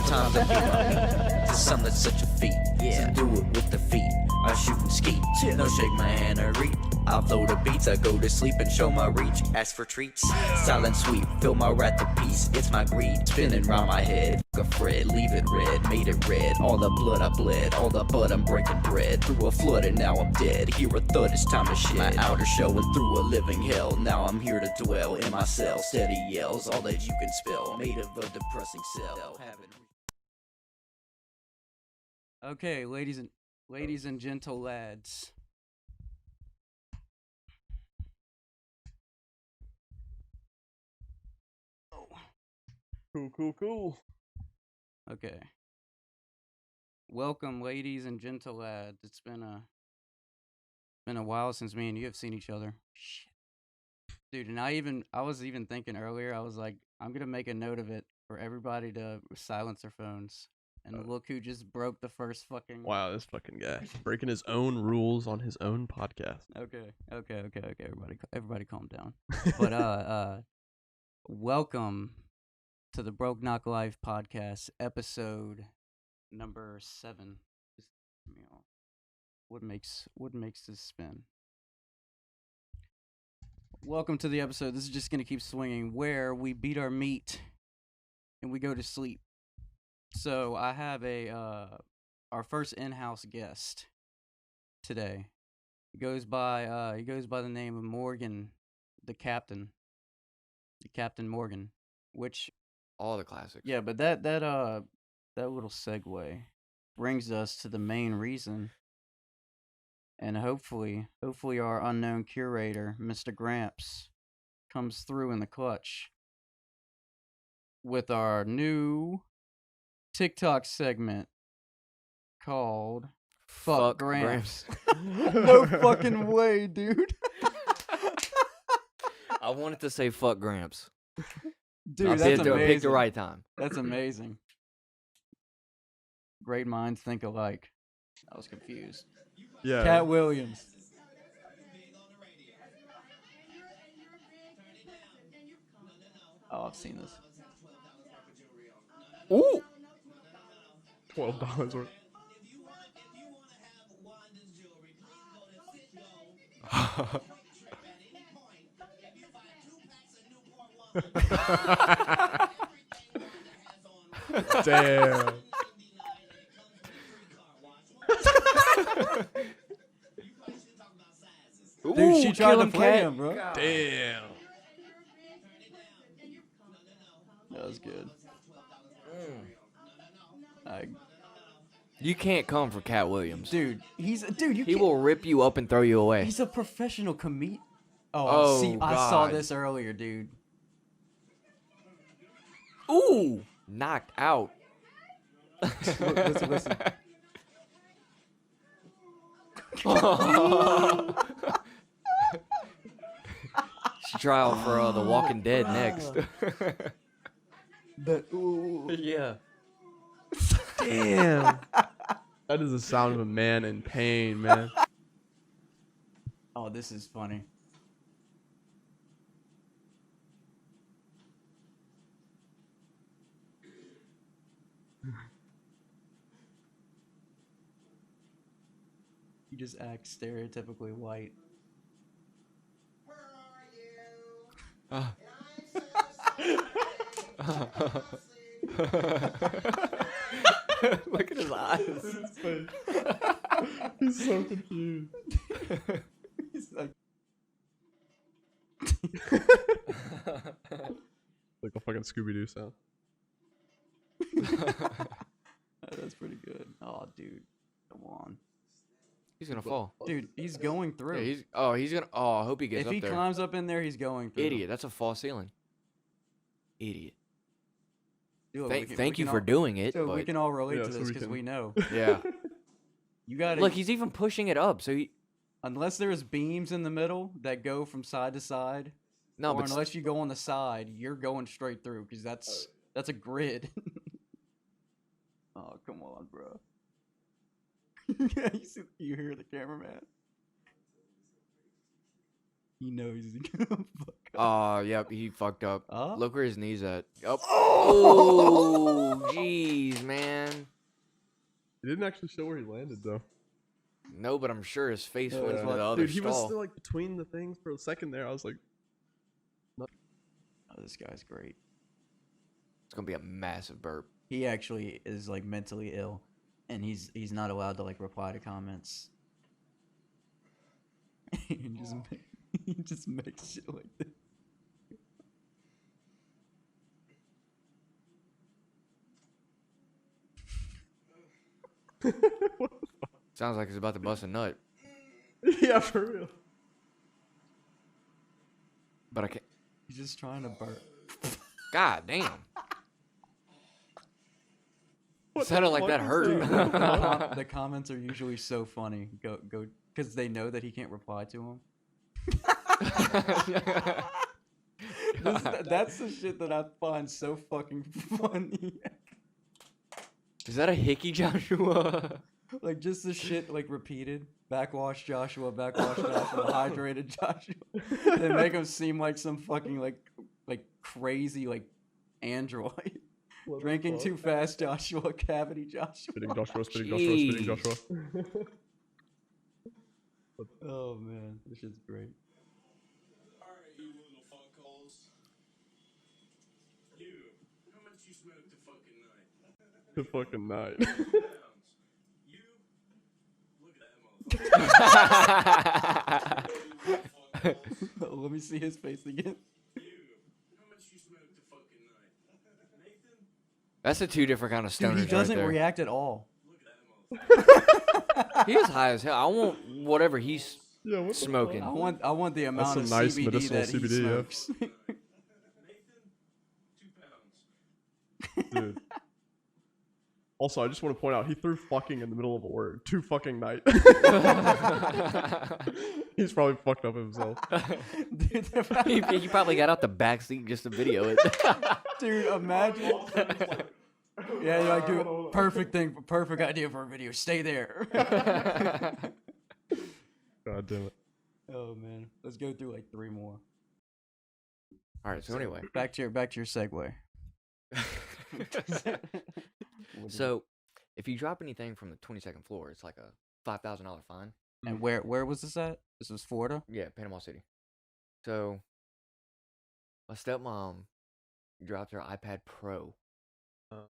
Sometimes I feel my feet. To some that's such a feat. Yeah. So do it with the feet. I shoot and ski. No shake my hand or reach. I flow the beats, I go to sleep and show my reach. Ask for treats, silent sweet, fill my wrath of peace. It's my greed, spinning round my head. A Fred, leave it red, made it red. All the blood I bled, all the bud I'm breaking bread. Through a flood and now I'm dead. Hear a thud, it's time to shed. My outer shell and through a living hell. Now I'm here to dwell in my cell. Steady yells, all that you can spell. Made of a depressing cell. Okay, ladies and gentle lads. Cool. Okay. Welcome, ladies and gentle lads. It's been a while since me and you have seen each other. Shit. Dude, and I was even thinking earlier, I was like, I'm gonna make a note of it for everybody to silence their phones. And look who just broke the first fucking... Wow, this fucking guy. Breaking his own rules on his own podcast. Okay. Everybody calm down. But, welcome to the Broke Knock Life podcast, episode number 7. What makes this spin? Welcome to the episode. This is just gonna keep swinging, where we beat our meat and we go to sleep. So I have our first in-house guest today. He goes by the name of Morgan, the Captain Morgan, which all the classics. Yeah, but that little segue brings us to the main reason, and hopefully our unknown curator, Mr. Gramps, comes through in the clutch with our new TikTok segment called Fuck Gramps. No fucking way, dude. I wanted to say fuck Gramps. Dude, I that's amazing. picked the right time. That's amazing. Great minds think alike. I was confused. Yeah. Cat Williams. Oh, I've seen this. Ooh. $12 worth. Damn. Dude, she tried to play him, bro. Damn. That was good. You can't come for Cat Williams. Dude, he will rip you up and throw you away. He's a professional comedian. Oh, see, God. I saw this earlier, dude. Ooh, knocked out. Listen. She trial for The Walking Dead next. Yeah. Damn. That is the sound of a man in pain, man. Oh, this is funny. You just act stereotypically white. Where are you? Look at his eyes. He's so confused. He's like... Like a fucking Scooby-Doo sound. That's pretty good. Oh, dude. Come on. He's gonna fall. Dude, he's going through. Yeah, he's gonna. Oh, I hope he gets if up he there. climbs up in there, he's going through. Idiot. That's a false ceiling. Idiot. Dude, Thank you for doing it. So but we can all relate to so this we because can- we know. Yeah. You gotta Look, he's even pushing it up. So he. unless there's beams in the middle that go from side to side. No, or but unless you go on the side, you're going straight through because that's a grid. Oh, come on, bro. Yeah, you hear the cameraman. He knows he's gonna fuck up. Oh, yep, he fucked up. Huh? Look where his knee's at. Oh, jeez, He didn't actually show where he landed though. No, but I'm sure his face Yeah, went that's into what- the other Dude, he was stall. still like between the things for a second there. I was like, Oh, this guy's great. It's gonna be a massive burp. He actually is like mentally ill, and he's not allowed to like reply to comments. he just makes shit like this. Sounds like he's about to bust a nut, yeah, for real. but I can't. He's just trying to burp. God damn. What Sounded the like fuck that was hurt. The comments are usually so funny. Go, because they know that he can't reply to them. That's the shit that I find so fucking funny. Is that a hickey, Joshua? Like just the shit like repeated. Backwash Joshua, hydrated Joshua. They make him seem like some fucking like crazy like android. What the Drinking fuck? too fast, Joshua. Cavity, Joshua. Spitting Joshua, spitting Joshua, spitting Jeez. Joshua. Oh man, this shit's great. Alright, you little fuckholes. You, how much you smoked the fucking night? The fucking night. 2 pounds. You, look at that motherfucker. Fuckholes. Let me see his face again. You, how much you smoked the fucking night? Nathan, That's a 2 different kind of stoners Dude, he doesn't right there. react at all. look at that motherfucker. He is high as hell. I want whatever he's Yeah, what the smoking. I want the amount some of nice CBD medicinal that he CBD, yeah. smokes. Nathan, 2 pounds. Dude. Also, I just want to point out he threw fucking in the middle of a word. Too fucking night. He's probably fucked up himself. Dude, he probably got out the back seat just to video it. dude, imagine. Yeah, you're like, dude, perfect idea for a video. Stay there. God damn it. Oh man, let's go through like 3 more. All right. So anyway, Back to your segue. so if you drop anything from the 22nd floor, it's like a $5,000 fine. And where was this at? This was Florida. Yeah, Panama City. So my stepmom dropped her iPad Pro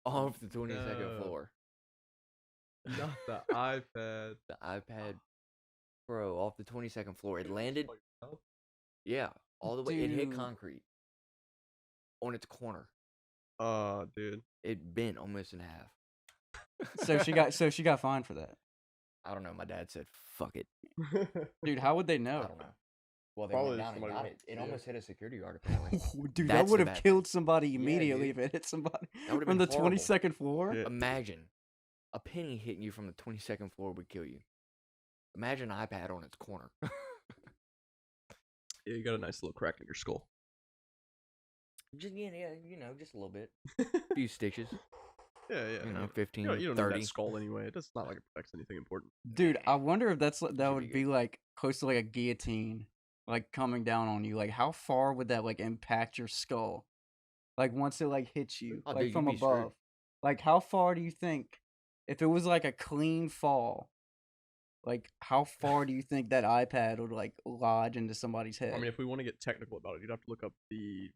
off the 22nd no. floor. Not the iPad. The iPad Pro off the 22nd floor. It landed. Yeah, all the way. It hit Dude. concrete on its corner. Dude. It bent almost in half. So she got fined for that. I don't know. My dad said, "Fuck it." Dude, how would they I know? don't know. Well, they Probably went down and somebody got went- it. It yeah. almost hit a security guard apparently. Dude, That's that the would have bad killed somebody Yeah, immediately dude. if it hit somebody That would've from been the horrible. 22nd floor. Yeah. Imagine a penny hitting you from the 22nd floor would kill you. Imagine an iPad on its corner. Yeah, you got a nice little crack in your skull. Just yeah, you know, just a little bit. A few stitches. Yeah, yeah. You know, no. 15, You don't need 30. that skull anyway. It's not like it protects anything important. Dude, I wonder if that Should would be be like close to like a guillotine, like coming down on you. Like, how far would that like impact your skull? Like once it like hits you, Oh, like dude, you'd from be screwed. above. Like, how far do you think, if it was like a clean fall, like how far do you think that iPad would like lodge into somebody's head? I mean, if we want to get technical about it, you'd have to look up the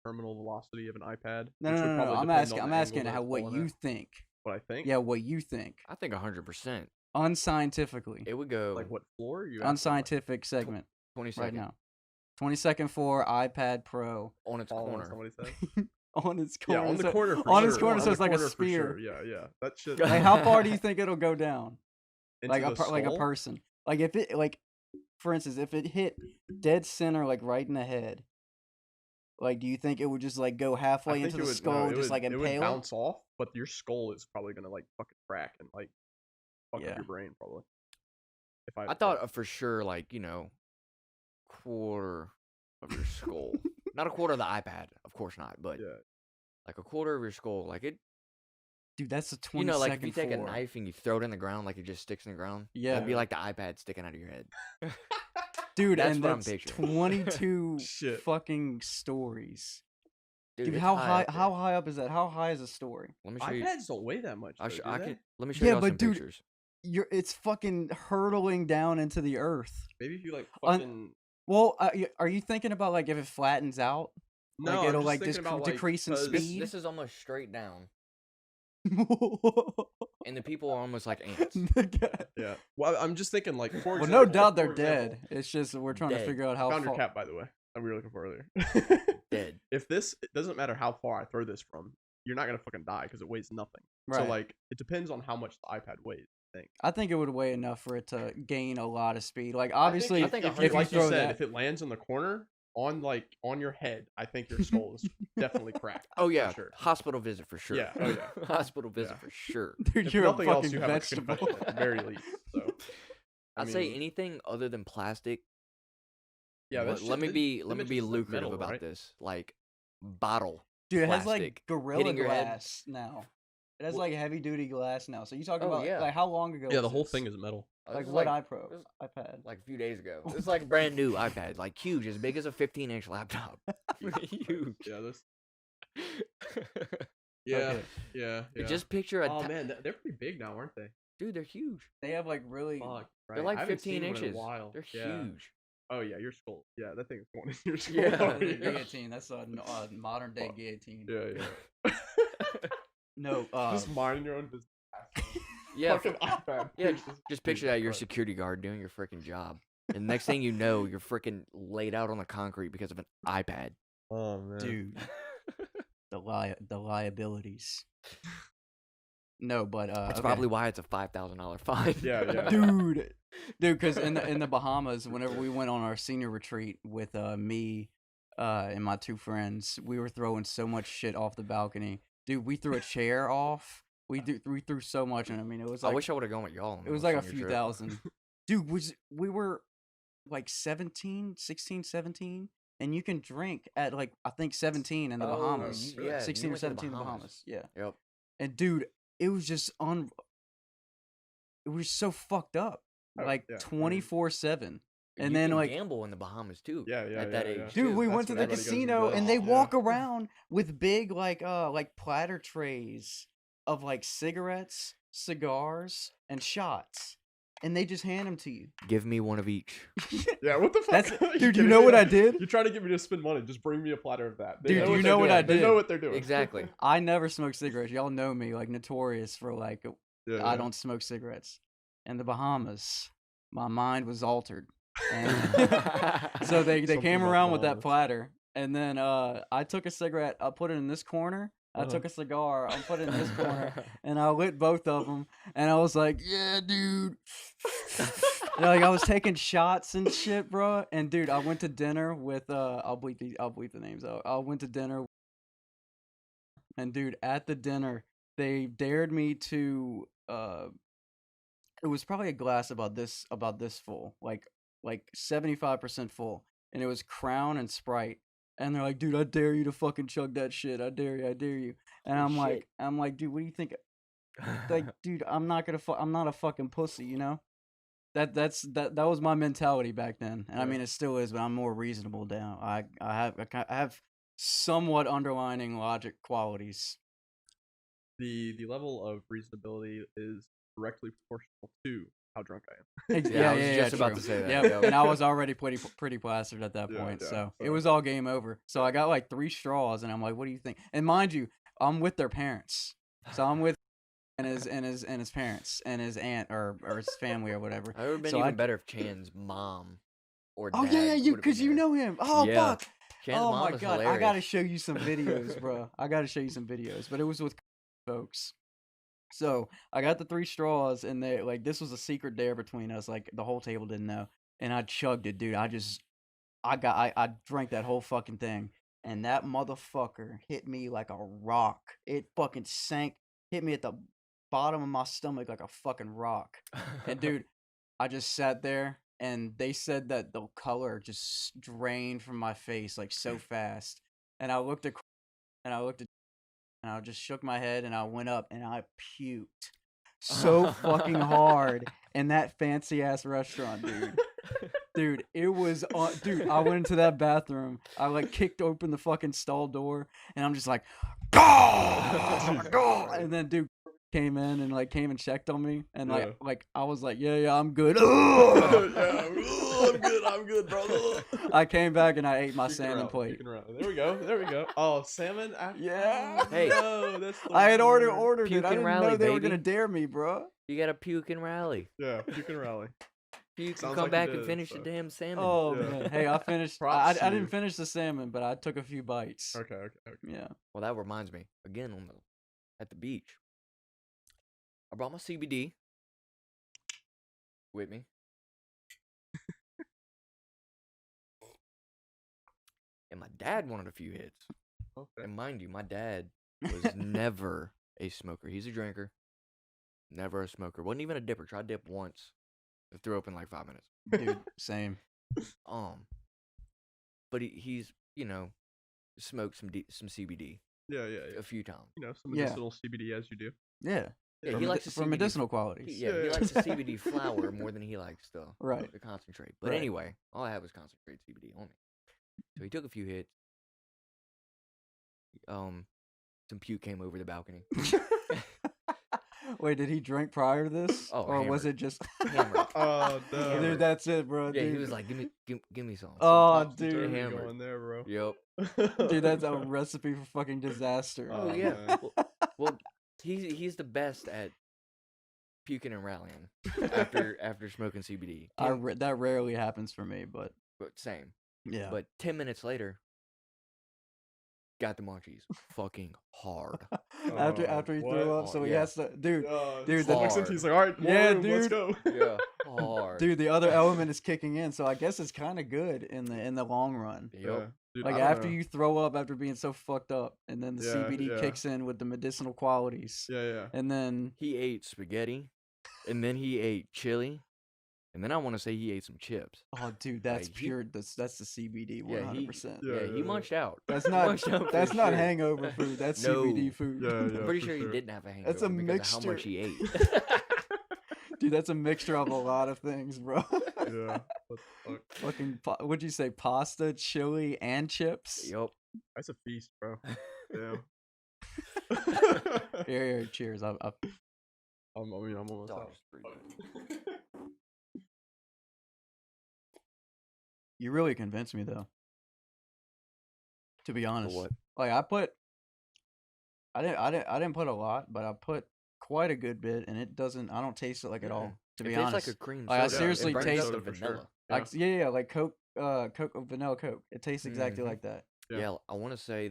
terminal velocity of an iPad. no, which no, would no, no. probably I'm depend asking. on I'm the angle asking that how it's what falling you at. think. What I think? Yeah, what you think. I think 100%. Unscientifically, It would go Like what floor? You asking, like- unscientific segment 22nd right now. 22nd floor iPad Pro on its Falling, corner. somebody said. on its corner. Yeah, on the so- corner. For on sure. its corner, on so the it's like a corner for spear. sure. Yeah, yeah. That shit. Like, how far do you think it'll go down? into Like the like a skull? person. Like if it like, for instance, if it hit dead center, like right in the head. Like, do you think it would just like go I halfway think into it the would- skull, no, and it just would- like It would impale? bounce off, but your skull is probably gonna like fucking crack and like fuck Yeah. up your brain probably. If I thought for sure, like, you know, quarter of your skull. Not a quarter of the iPad, of course not, but Yeah. like a quarter of your skull. Like it, Dude, that's a 22nd you know, like if you take a floor. knife and you throw it in the ground, like it just sticks in the ground. Yeah. It'd be like the iPad sticking out of your head. Dude, That's and what I'm that's picturing. 22 Shit. fucking stories. Dude, it's how high high? up there. How high up is that? How high is the story? Let me show you. iPads don't weigh that much. I Though, sh- do I they? could let me show Yeah, y'all but some dude, pictures. It's fucking hurtling down into the earth. Maybe if you like Un- fucking. Well, are you thinking about like if it flattens out, No, like I'm it'll just like thinking about, like, decrease in 'cause- speed? This is almost straight down, and the people are almost like ants. Yeah. Well, I'm just thinking like. For Well, example, no doubt they're for example, dead. It's just we're trying to Dead. figure out I how found your far. cap, by the way, that we were looking for earlier. Dead. If this, it doesn't matter how far I throw this from, you're not gonna fucking die because it weighs nothing. So Right. like, it depends on how much the iPad weighs. I think. I think it would weigh enough for it to gain a lot of speed. Like I obviously, think if if you you throw said, that, if it lands in the corner on your head, I think your skull is definitely cracked. Oh for yeah, sure. hospital visit for sure. Yeah, oh, yeah. Hospital visit Yeah. for sure. dude, If you're a nothing else, fucking you have a vegetable. concussion at the very least. So, I'd say anything other than plastic. Yeah, Let, that's let me shit- be the let me image be is, like, lucrative metal, about right? this. Like bottle. Dude, it has plastic like gorilla hitting your head. glass now. It has Well- like heavy duty glass now. So you talking Oh, about yeah. like how long ago? Yeah, was the whole this? thing is metal. Like This is what this iPro is iPad? like a few days ago. It's like brand new iPad, like huge, as big as a 15-inch laptop. Huge. Yeah, this. Yeah, Okay. yeah, yeah. Just picture a Oh ti- man, they're pretty big now, aren't they? dude. They're huge. They have like really. Fuck, right. They're like I haven't 15 seen one inches. in a while. They're Yeah. huge. Oh yeah, your skull. Yeah, that thing is going in your skull. Yeah. Oh, The yeah. guillotine. That's a modern day Fuck. guillotine. Yeah, yeah. No, Just minding your own business. Yeah, Fucking iPad. yeah. Jesus Just picture that you're a Christ. security guard doing your freaking job, and next thing you know, you're freaking laid out on the concrete because of an iPad. Oh man. dude, the liabilities. No, but That's okay. probably why it's a $5,000 fine. Yeah, yeah. dude, because in the Bahamas, whenever we went on our senior retreat with me and my two friends, we were throwing so much shit off the balcony. Dude, we threw a chair off. We threw so much, and I mean, it was like I wish I would have gone with y'all. On it was the like a senior few trip. thousand. Dude, we were like 17, 16, 17, and you can drink at like I think 17 in the Oh, Bahamas. yeah, you 16 or went to the 17 in the Bahamas. Bahamas. Yeah. Yep. And dude, it was just it was so fucked up. Oh, Like yeah, I mean- 24/7. And you then can like gamble in the Bahamas too. Yeah, yeah, At that yeah, age, yeah. dude, too. we That's went to what the everybody goes and casino and does, they yeah. walk around with big like platter trays of like cigarettes, cigars, and shots. And they just hand them to you. Give me one of each. Yeah, what the fuck? That's You dude, you kidding know me? what I did? You're trying to get me to spend money. Just bring me a platter of that. Dude, know you they're know what doing. I They did? know what they're doing. Exactly. I never smoke cigarettes. Y'all know me, like notorious for like Yeah, I yeah. don't smoke cigarettes. In the Bahamas, my mind was altered. And so they Something came about around with that Bahamas. platter, and then I took a cigarette, I put it in this corner. I Uh-huh. took a cigar, I put it in this corner, and I lit both of them, and I was like, "Yeah, dude." And, like I was taking shots and shit, bro. And dude, I went to dinner with I'll bleep the names out. I went to dinner, and dude, at the dinner, they dared me to it was probably a glass about this full, like 75% full, and it was Crown and Sprite. And they're like, "Dude, I dare you to fucking chug that shit. I dare you." And Oh, I'm like, "Dude, what do you think?" Like, dude, I'm not a fucking pussy, you know? That was my mentality back then. And I Yeah. mean it still is, but I'm more reasonable now. I have somewhat underlining logic qualities. The level of reasonability is directly proportional to how drunk I am. Yeah, I was just about true. to say that, Yeah, yep. and I was already pretty plastered at that Yeah, point, yeah, so it so- was all game over. So I got like 3 straws, and I'm like, "What do you think?" And mind you, I'm with their parents, so I'm with and his parents and his aunt or his family or whatever. I would have been So even I- better if Chan's mom or dad. Oh yeah, you would've been because you there. know him. Oh Yeah. fuck. Chan's Oh mom my is god, I gotta hilarious. show you some videos, bro. I gotta show you some videos, but it was with folks. So I got the 3 straws, and they like this was a secret dare between us. Like the whole table didn't know, and I chugged it, dude. I drank that whole fucking thing, and that motherfucker hit me like a rock. It fucking hit me at the bottom of my stomach like a fucking rock. And dude, I just sat there, and they said that the color just drained from my face like so fast. And I looked at, and I just shook my head, and I went up, and I puked so fucking hard in that fancy ass restaurant, dude. Dude, it was on. Dude, I went into that bathroom. I like kicked open the fucking stall door, and I'm just like, and then dude came in and like came and checked on me, and Yeah. like I was like, yeah, I'm good. Yeah, I'm good, bro. I came back and I ate my Puking salmon around, plate. puking around. There we go. Oh, salmon. Yeah. Oh, Hey. no, that's the I had word. ordered Puke it. I and didn't rally, know they were gonna baby. dare me, bro. You gotta puke and rally. Yeah, puke and rally. You can Sounds come like you back did, and finish so. the damn salmon. Oh Yeah. man. Hey, I finished. Props to I you. didn't finish the salmon, but I took a few bites. Okay. Yeah. Well, that reminds me. Again, at the beach, I brought my CBD with me. And my dad wanted a few hits. Okay. And mind you, my dad was never a smoker. He's a drinker. Never a smoker. Wasn't even a dipper. Tried dip once. It threw up in like 5 minutes. Dude, same. But he's, smoked some CBD Yeah. a few times. You know, some Yeah. medicinal CBD as you do. Yeah. Yeah, For he likes the for CBD medicinal qualities. Yeah, he Yeah. likes the CBD flower more than he likes Right. the concentrate. But Right. anyway, all I had was concentrate CBD on me. So he took a few hits. Some puke came over the balcony. Wait, did he drink prior to this? Oh, or was hammered. it just? Hammered. Oh, no. Dude, that's it, bro. Yeah, dude. he was like, give me some. Oh, Topsy turvy dude. Hammered. going there, bro. Yep. Dude, that's a recipe for fucking disaster. Oh Oh, yeah. man. Well, he's the best at puking and rallying after smoking CBD. That rarely happens for me, but Same. yeah. But 10 minutes later, got the munchies. Fucking hard. after he threw what? up, so he Yeah. has to, dude. Dude, Dude, the that's- next he's like, all right, more Yeah, room, let's dude. go. Yeah, hard. Dude, the other element is kicking in, so I guess it's kind of good in the long run. Yep. Yeah. Dude, Like I don't after know. you throw up after being so fucked up, and then the Yeah, CBD yeah. kicks in with the medicinal qualities, Yeah. and then He ate spaghetti, and then he ate chili, and then I want to say he ate some chips. oh, dude, that's Like, he- pure. That's the CBD, Yeah, 100%. Yeah, he yeah. munched out. That's He not munched out for that's not sure. hangover food. That's No. CBD food. Yeah, I'm yeah. pretty for sure he sure. didn't have a hangover That's a because of how much he ate. Dude, that's a mixture of a lot of things, bro. Yeah. What the fuck? Fucking, what'd you say? Pasta, chili, and chips. Yup. That's a feast, bro. Damn. Here, cheers. I'm almost Dog out. is pretty good. You really convinced me, though. To be honest, what? like I didn't put a lot, but I put quite a good bit, and it doesn't. I don't taste it like at all. To It be tastes honest, like a cream Like, I soda. seriously it brings taste- out the Soda for sure. vanilla. like yeah, like Coke, vanilla Coke. It tastes exactly Mhm. like that. Yeah. Yeah, I want to say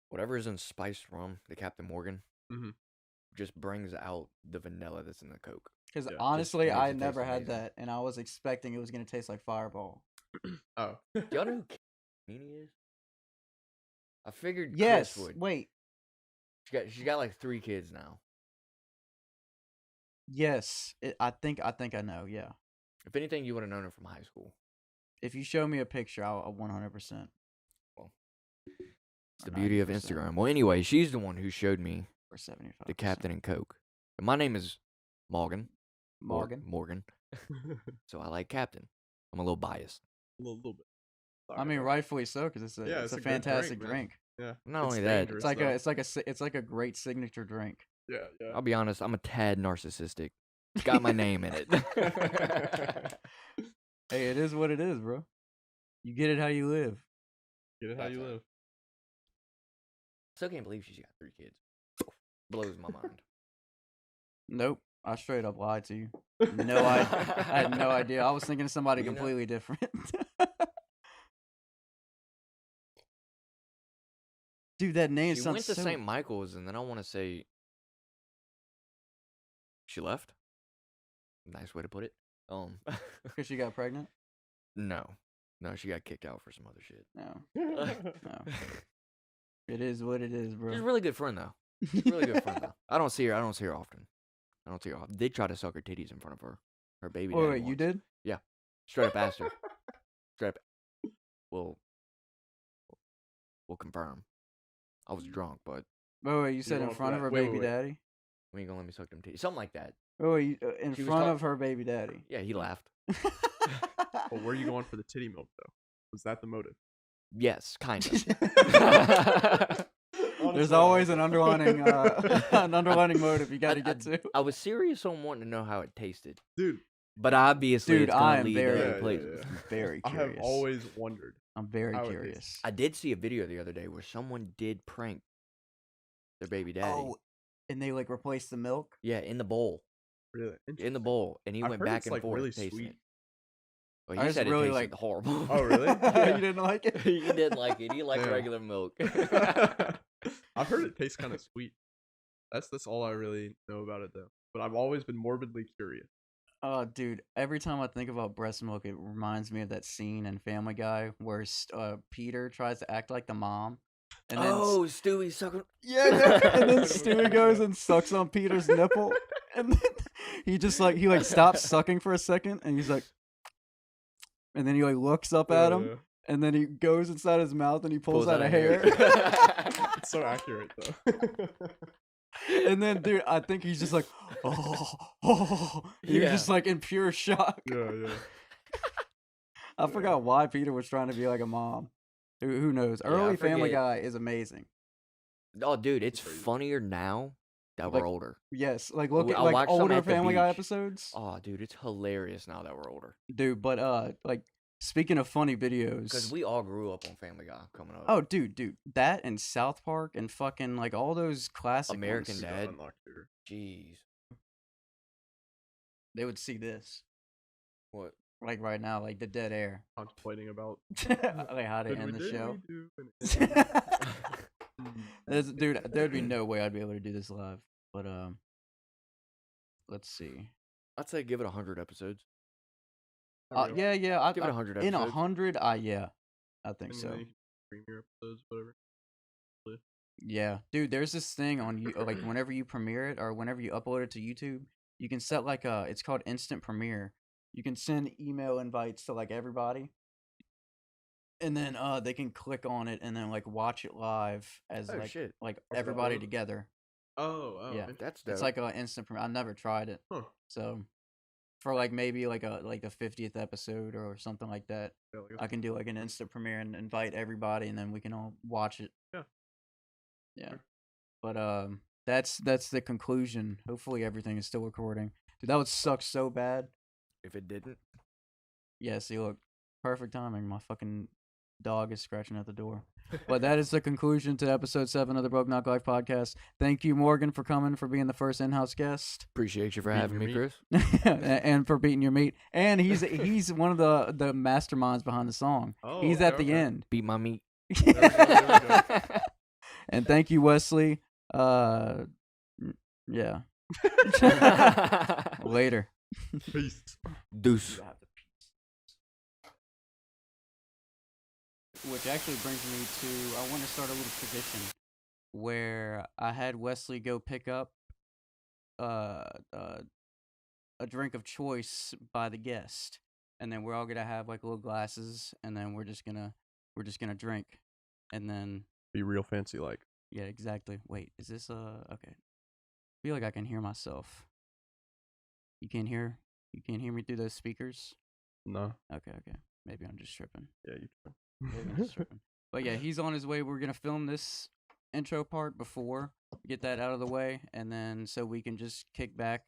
whatever is in spiced rum, the Captain Morgan, Mhm. just brings out the vanilla that's in the Coke. Because Yeah, honestly, makes I it taste never had amazing. that, and I was expecting it was gonna taste like Fireball. Oh. Y'all know who Nene is? I figured Yes. Chris would. Wait. She got like 3 kids now. Yes. I think I know. Yeah. If anything, you would have known her from high school. If you show me a picture, I'll 100%. It's the beauty of Instagram. Well, anyway, she's the one who showed me Or 75. the Captain and Coke. And my name is Morgan. Morgan. Morgan. So I like Captain. I'm a little biased. A little bit. I mean, rightfully so, because it's a Yeah, it's a it's a good fantastic drink, drink. man. Yeah. Not It's only that, dangerous, It's like a great signature drink. Yeah, yeah. I'll be honest, I'm a tad narcissistic. It's got my name in it. Hey, it is what it is, bro. You get it how you live. Get it how That's you right. live. Still can't believe she's got 3 kids. Blows my mind. Nope. I straight up lied to you. No, I had no idea. I was thinking of somebody You know- completely different. Dude, that name She sounds went to so... St. Michael's, and then I want to say she left. Nice way to put it. Because she got pregnant? No, she got kicked out for some other shit. No. No. It is what it is, bro. She's a really good friend though. She's a really good friend though. I don't see her often. They tried to suck her titties in front of her baby. Wait, daddy wait, you once. did? Straight up asked her. Straight up. We'll confirm. I was drunk, but Wait, you said in wrong for front of that. her Wait, baby wait. daddy? we ain't gonna let me suck them titties. Something like that. In She was front talk- of her baby daddy. Yeah, he laughed. But were you going for the titty milk though? Was that the motive? Yes, kind of. There's always an underlining motive you got to get to. I was serious on wanting to know how it tasted, Dude, but obviously Dude, it's I gonna am lead very- to other Yeah, places. yeah. Very I curious. have always wondered. I'm very how it curious. tastes. I did see a video the other day where someone did prank their baby daddy. Oh, and they like replaced the milk. Yeah, in the bowl. Really? In the Interesting. bowl, and he I've went heard back it's, and like, forth really tasting sweet. it. Well, I he just said it really, tasted like- horrible. Oh, really? You didn't like it? He didn't like it. He liked Damn. regular milk. I've heard it tastes kind of sweet. That's all I really know about it though. But I've always been morbidly curious. Oh, dude! Every time I think about breast milk, it reminds me of that scene in Family Guy where Peter tries to act like the mom, and then Stewie's sucking. yeah, and then Stewie goes and sucks on Peter's nipple, and then he stops sucking for a second, and he's like, and then he like looks up at him, and then he goes inside his mouth and he pulls out a hair. It's so accurate though. And then, dude, I think he's just like, oh. You're Yeah. just like in pure shock. yeah. I forgot why Peter was trying to be like a mom. Who knows? Yeah, I Early Family forget. Guy is amazing. Oh, dude, it's Crazy. funnier now that Like, we're older. Yes, like look at I like watched some older at the Family Guy beach. episodes. Oh, dude, it's hilarious now that we're older. Dude, but like speaking of funny videos, Because we all grew up on Family Guy coming up. oh, dude, that and South Park and fucking like all those classic American ones, Dad. Unlocked here. Jeez. they would see this What? like right now, like the dead air, Contemplating about like how to did end we the show. do and- Dude, there'd be no way I'd be able to do this live. But let's see. I'd say give it 100 episodes. Yeah, I Give it 100 in episodes. 100. Yeah, I think and so. then premiere episodes, whatever. Yeah, dude, there's this thing on you like whenever you premiere it or whenever you upload it to YouTube, you can set like it's called instant premiere. You can send email invites to like everybody, and then they can click on it and then like watch it live as Oh, shit. like What's that everybody called? together. Oh, Yeah. That's dope. It's like a instant premiere. I've never tried it, Huh. so for like maybe like a 50th episode or something like that, Yeah, like I can do like an instant premiere and invite everybody, and then we can all watch it. Yeah. Yeah. Sure. But that's the conclusion. Hopefully everything is still recording. Dude, that would suck so bad. if it didn't, Yeah, see, look, perfect timing. My fucking dog is scratching at the door. But that is the conclusion to episode 7 of the Broke Knock Life podcast. Thank you, Morgan, for coming, for being the first in-house guest, appreciate you for Beating having me, your Chris. and for beating your meat. And he's one of the masterminds behind the song. Oh, He's okay, at the okay. end. Beat my meat. There we go. And thank you, Wesley. Yeah. Later. Peace. Deuce. Which actually brings me to, I want to start a little tradition where I had Wesley go pick up a drink of choice by the guest, and then we're all gonna have like little glasses, and then we're just gonna drink, and then Be real fancy like. yeah, exactly. Wait, is this okay? I feel like I can hear myself. You can't hear me through those speakers? No. Okay. Maybe I'm just tripping. Yeah, you Maybe I'm just tripping. But yeah, he's on his way. We're gonna film this intro part before, get that out of the way, and then so we can just kick back,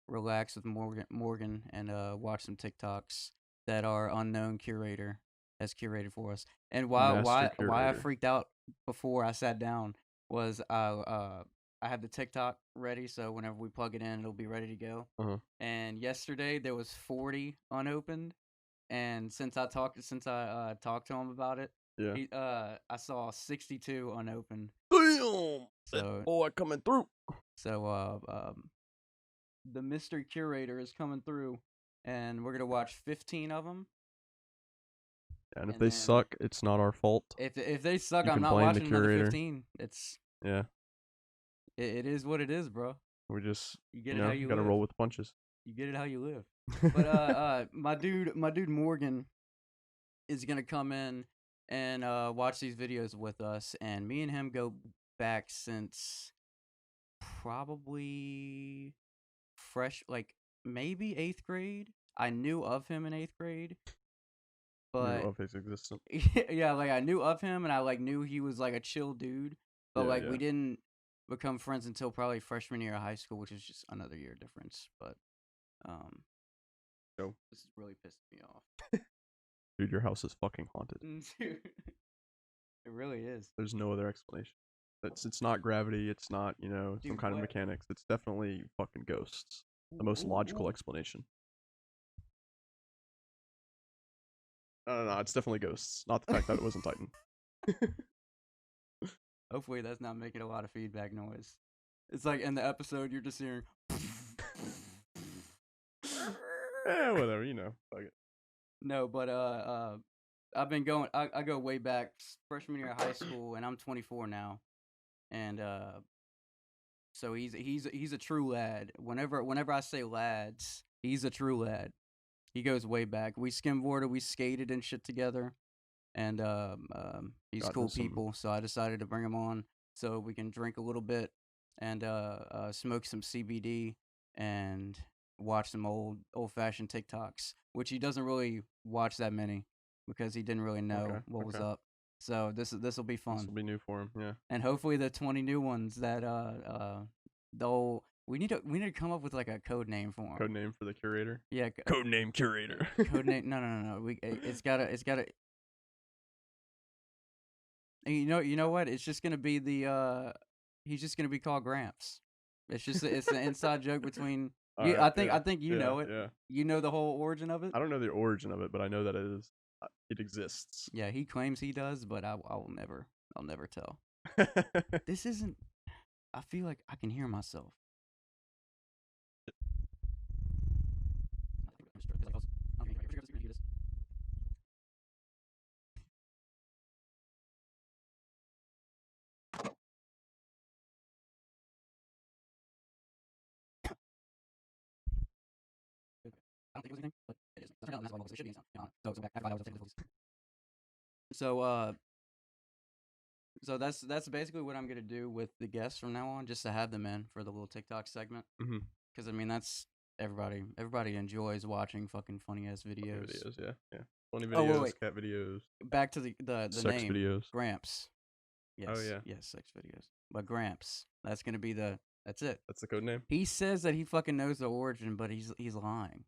relax with Morgan, and watch some TikToks that our unknown curator has curated for us. And why I curator. freaked out before I sat down was I have the TikTok ready, so whenever we plug it in, it'll be ready to go. Uh-huh. And yesterday there was 40 unopened, and since I talked to him about it, Yeah. I saw 62 unopened. Damn. So Boy, coming through. the mystery curator is coming through, and we're gonna watch 15 of them. And if And they then- suck, it's not our fault. If they suck, You I'm can not blame the watching another curator. 15. Yeah. It is what it is, bro. We just You get it how you gotta live. roll with punches. You get it how you live. But my dude Morgan is gonna come in and watch these videos with us, and me and him go back since probably fresh, like maybe 8th grade. I knew of him in 8th grade, Knew but of his existence. yeah, like I knew of him and I like knew he was like a chill dude, but Yeah, like yeah. we didn't become friends until probably freshman year of high school, which is just another year difference. But Go. this is really pissing me off. Dude, your house is fucking haunted. Dude, it really is. There's no other explanation. It's not gravity. It's not some Dude, kind of what? mechanics. It's definitely fucking ghosts. The most logical explanation. No, it's definitely ghosts. Not the fact that it wasn't Titan. Hopefully that's not making a lot of feedback noise. It's like in the episode you're just hearing. Whatever. Fuck it. No, but I've been going. I go way back, freshman year of high school, and I'm 24 now, and so he's a true lad. Whenever I say lads, he's a true lad. He goes way back. We skimboarded, we skated and shit together, and he's Got cool into some- people. So I decided to bring him on so we can drink a little bit and smoke some CBD and watch some old fashioned TikToks, which he doesn't really watch that many because he didn't really know what was okay. up. So this will be This fun, will be new for him. Yeah. and hopefully the 20 new ones that they'll we need to come up with like a code name for him. Code name for the curator. Yeah, Code name curator. code name. No. It's gotta. You know what? It's just gonna be the he's just gonna be called Gramps. It's an inside joke between you. Alright, I yeah, think you yeah, know it. Yeah. You know the whole origin of it. I don't know the origin of it, but I know that it exists. Yeah, he claims he does, but I'll never tell. This isn't. I feel like I can hear myself. I don't think it was anything, but it is. That's not what it should be. So it's back after 5 hours of technical difficulties. So that's basically what I'm gonna do with the guests from now on, just to have them in for the little TikTok segment. Mhm. Because I mean that's everybody enjoys watching fucking funny ass videos. Videos, yeah. Funny Oh, videos, wait. cat videos, Back to the sex name videos. Gramps. Yes. yeah. Yes, sex videos. But Gramps. That's gonna be that's it. That's the code name. He says that he fucking knows the origin, but he's lying.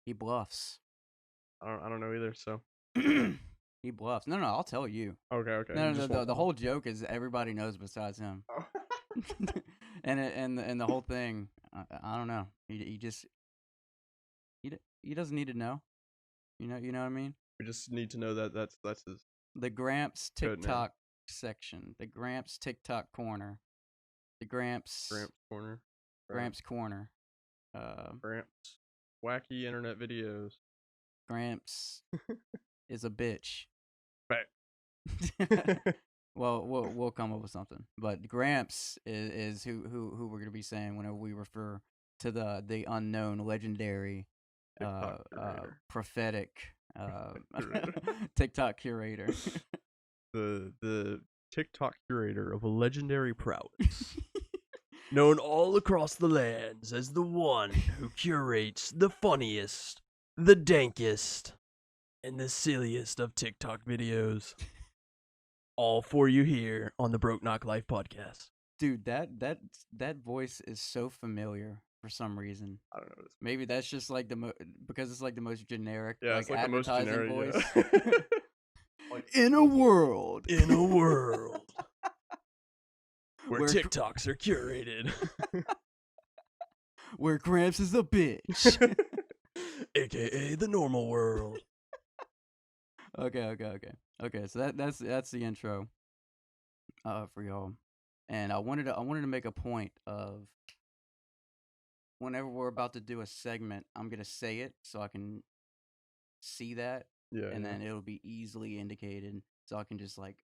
He bluffs. I don't know either. So He bluffs. No, I'll tell you. okay. No, You just won't the tell. whole joke is everybody knows besides him. Oh. and the whole thing, I don't know. He doesn't need to know. You know what I mean? We just need to know that that's his The Gramps Code name. TikTok section, the Gramps TikTok corner, the Gramps corner. Gramps corner, Gramps. Wacky internet videos. Gramps is a bitch. Right. Well, we'll come up with something. But Gramps is who we're gonna be saying whenever we refer to the unknown, legendary, TikTok curator. prophetic Curator. TikTok curator. the TikTok curator of a legendary prowess. Known all across the lands as the one who curates the funniest, the dankest, and the silliest of TikTok videos. All for you here on the Broke Knock Life podcast. Dude, that voice is so familiar for some reason. I don't know what it's. Maybe that's just like because it's like the most generic, Yeah, like it's like the most advertising generic voice. yeah. Like, In a world where Where- TikToks are curated. where Gramps is a bitch. AKA the normal world. Okay. So that's the intro for y'all. And I wanted to make a point of whenever we're about to do a segment, I'm gonna say it so I can see that, Yeah. and then it'll be easily indicated, so I can just like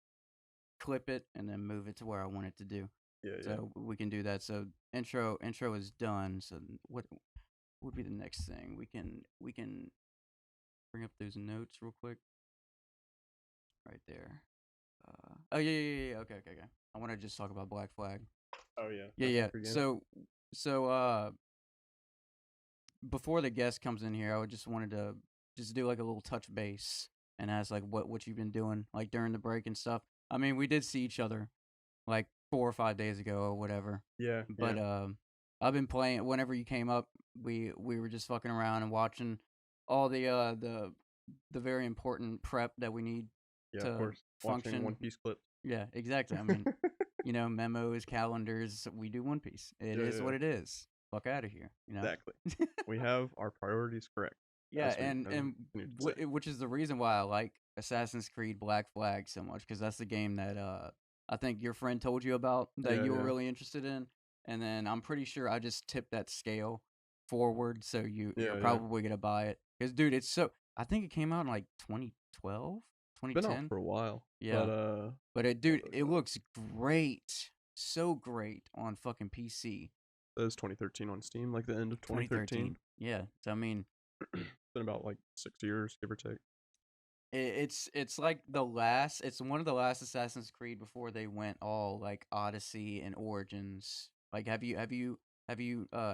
clip it and then move it to where I want it to do. Yeah. So we can do that. So intro is done. So what would be the next thing? We can bring up those notes real quick. Right there. Oh yeah. Okay. I want to just talk about Black Flag. Oh yeah. Yeah. Again. So before the guest comes in here, I would just wanted to just do like a little touch base and ask like what you've been doing like during the break and stuff. I mean, we did see each other like 4 or 5 days ago or whatever. Yeah, But I've been playing whenever you came up. We were just fucking around and watching all the very important prep that we need yeah, to of course. Watching function. One Piece clips. Yeah, exactly. I mean, memos, calendars. We do One Piece. It Yeah, is yeah. what it is. Fuck out of here. Exactly. We have our priorities correct. Yeah, as we- and as we continue to say. which is the reason why I like Assassin's Creed Black Flag so much, because that's the game that I think your friend told you about that Yeah, you were yeah. really interested in, and then I'm pretty sure I just tipped that scale forward, so Yeah, you're yeah. probably gonna buy it, because dude, it's so. I think it came out in like 2012, It's been out 2010. for a while. Yeah. But really it fun. looks great, so great on fucking PC. That was 2013 on Steam, like the end of 2013. 2013. Yeah, so I mean, It's been about like 6 years, give or take. it's like it's one of the last Assassin's Creed before they went all like Odyssey and Origins. Like have you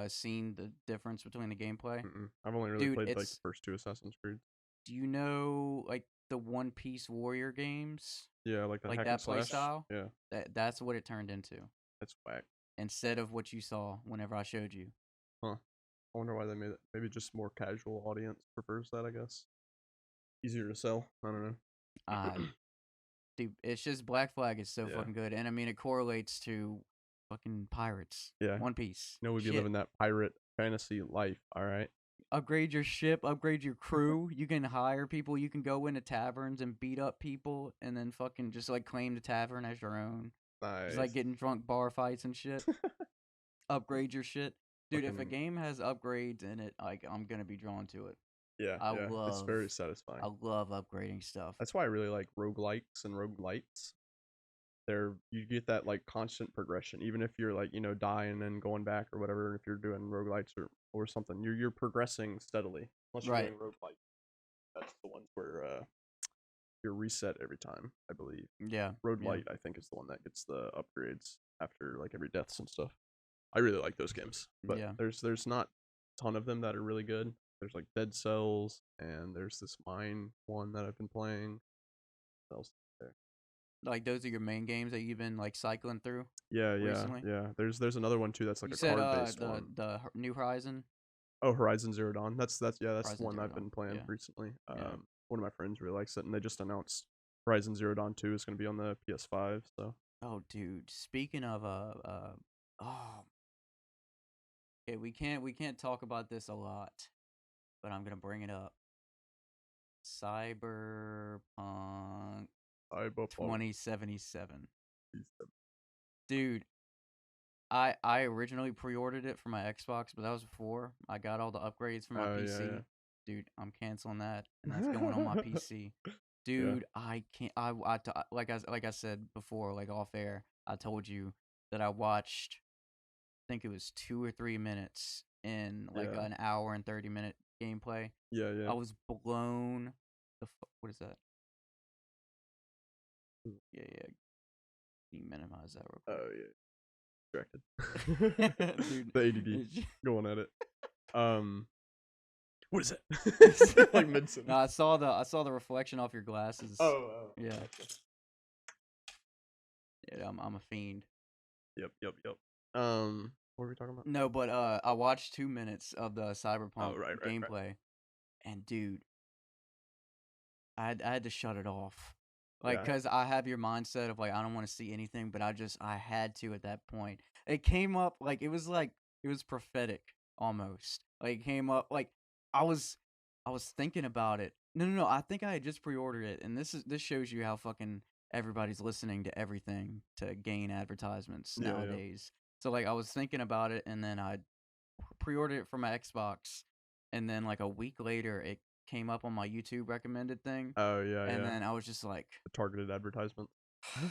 seen the difference between the gameplay? I've only really Dude, played like the it's first 2 Assassin's Creed. do you know like the One Piece Warrior games? Yeah, like the Like hack that and play slash. style? Yeah, That's what it turned into that's whack. instead of what you saw whenever I showed you. Huh. I wonder why they made it. Maybe just more casual audience prefers that, I guess. Easier to sell. I don't know. Uh dude, it's just Black Flag is so Yeah. fucking good, and I mean it correlates to fucking pirates. Yeah. One Piece. You know, we'd be Shit. living that pirate fantasy life, alright? Upgrade your ship, upgrade your crew. You can hire people. You can go into taverns and beat up people, and then fucking just like claim the tavern as your own. Nice. Just like getting drunk bar fights and shit. Upgrade your shit, dude. If a Fucking- game has upgrades in it, like I'm gonna be drawn to it. yeah, I yeah. It's very satisfying. I love upgrading stuff. That's why I really like roguelikes and roguelites. You get that like constant progression, even if you're like, dying and then going back or whatever, if you're doing roguelites or something, you're progressing steadily. Unless you're Right. doing roguelite. That's the ones where you're reset every time, I believe. Yeah. Roguelite, I think, is the one that gets the upgrades after like every deaths and stuff. I really like those games. But Yeah. there's not a ton of them that are really good. There's like Dead Cells, and there's this Mine one that I've been playing. What else is there? Like those are your main games that you've been like cycling through. Yeah, recently? yeah. There's another one too that's like You a said card-based one. the New Horizon. Oh, Horizon Zero Dawn. That's the Horizon one Zero I've been Dawn, playing yeah. recently. Yeah. One of my friends really likes it, and they just announced Horizon Zero Dawn 2 is going to be on the PS5. So Oh, dude. Speaking of oh, okay, we can't talk about this a lot, but I'm gonna bring it up. Cyberpunk Cyberpunk 2077. 2077. Dude, I originally pre-ordered it for my Xbox, but that was before I got all the upgrades for my Oh, yeah, PC. yeah. Dude, I'm canceling that, and that's going on my PC. Dude, I can't. Like I said before, like off air, I told you that I watched. I think it was 2 or 3 minutes in like Yeah. an hour and 30-minute gameplay. Yeah, yeah. I was blown. What is that? Ooh. Yeah. Can you minimize that real quick? Oh yeah. Distracted. Dude, The ADD going at it. What is it? Like mid sentence. No, I saw the reflection off your glasses. Oh. Yeah. Gotcha. Yeah, I'm a fiend. Yep. What were we talking about? No, but I watched 2 minutes of the Cyberpunk right. gameplay, and dude, I had to shut it off, like, Yeah. cause I have your mindset of like I don't want to see anything, but I had to at that point. It came up like it was prophetic almost. Like it came up like I was thinking about it. No, I think I had just pre-ordered it, and this shows you how fucking everybody's listening to everything to gain advertisements Yeah, yeah. nowadays. So like I was thinking about it, and then I pre-ordered it for my Xbox, and then like a week later it came up on my YouTube recommended thing, Oh yeah, and yeah. then I was just like, The targeted advertisement.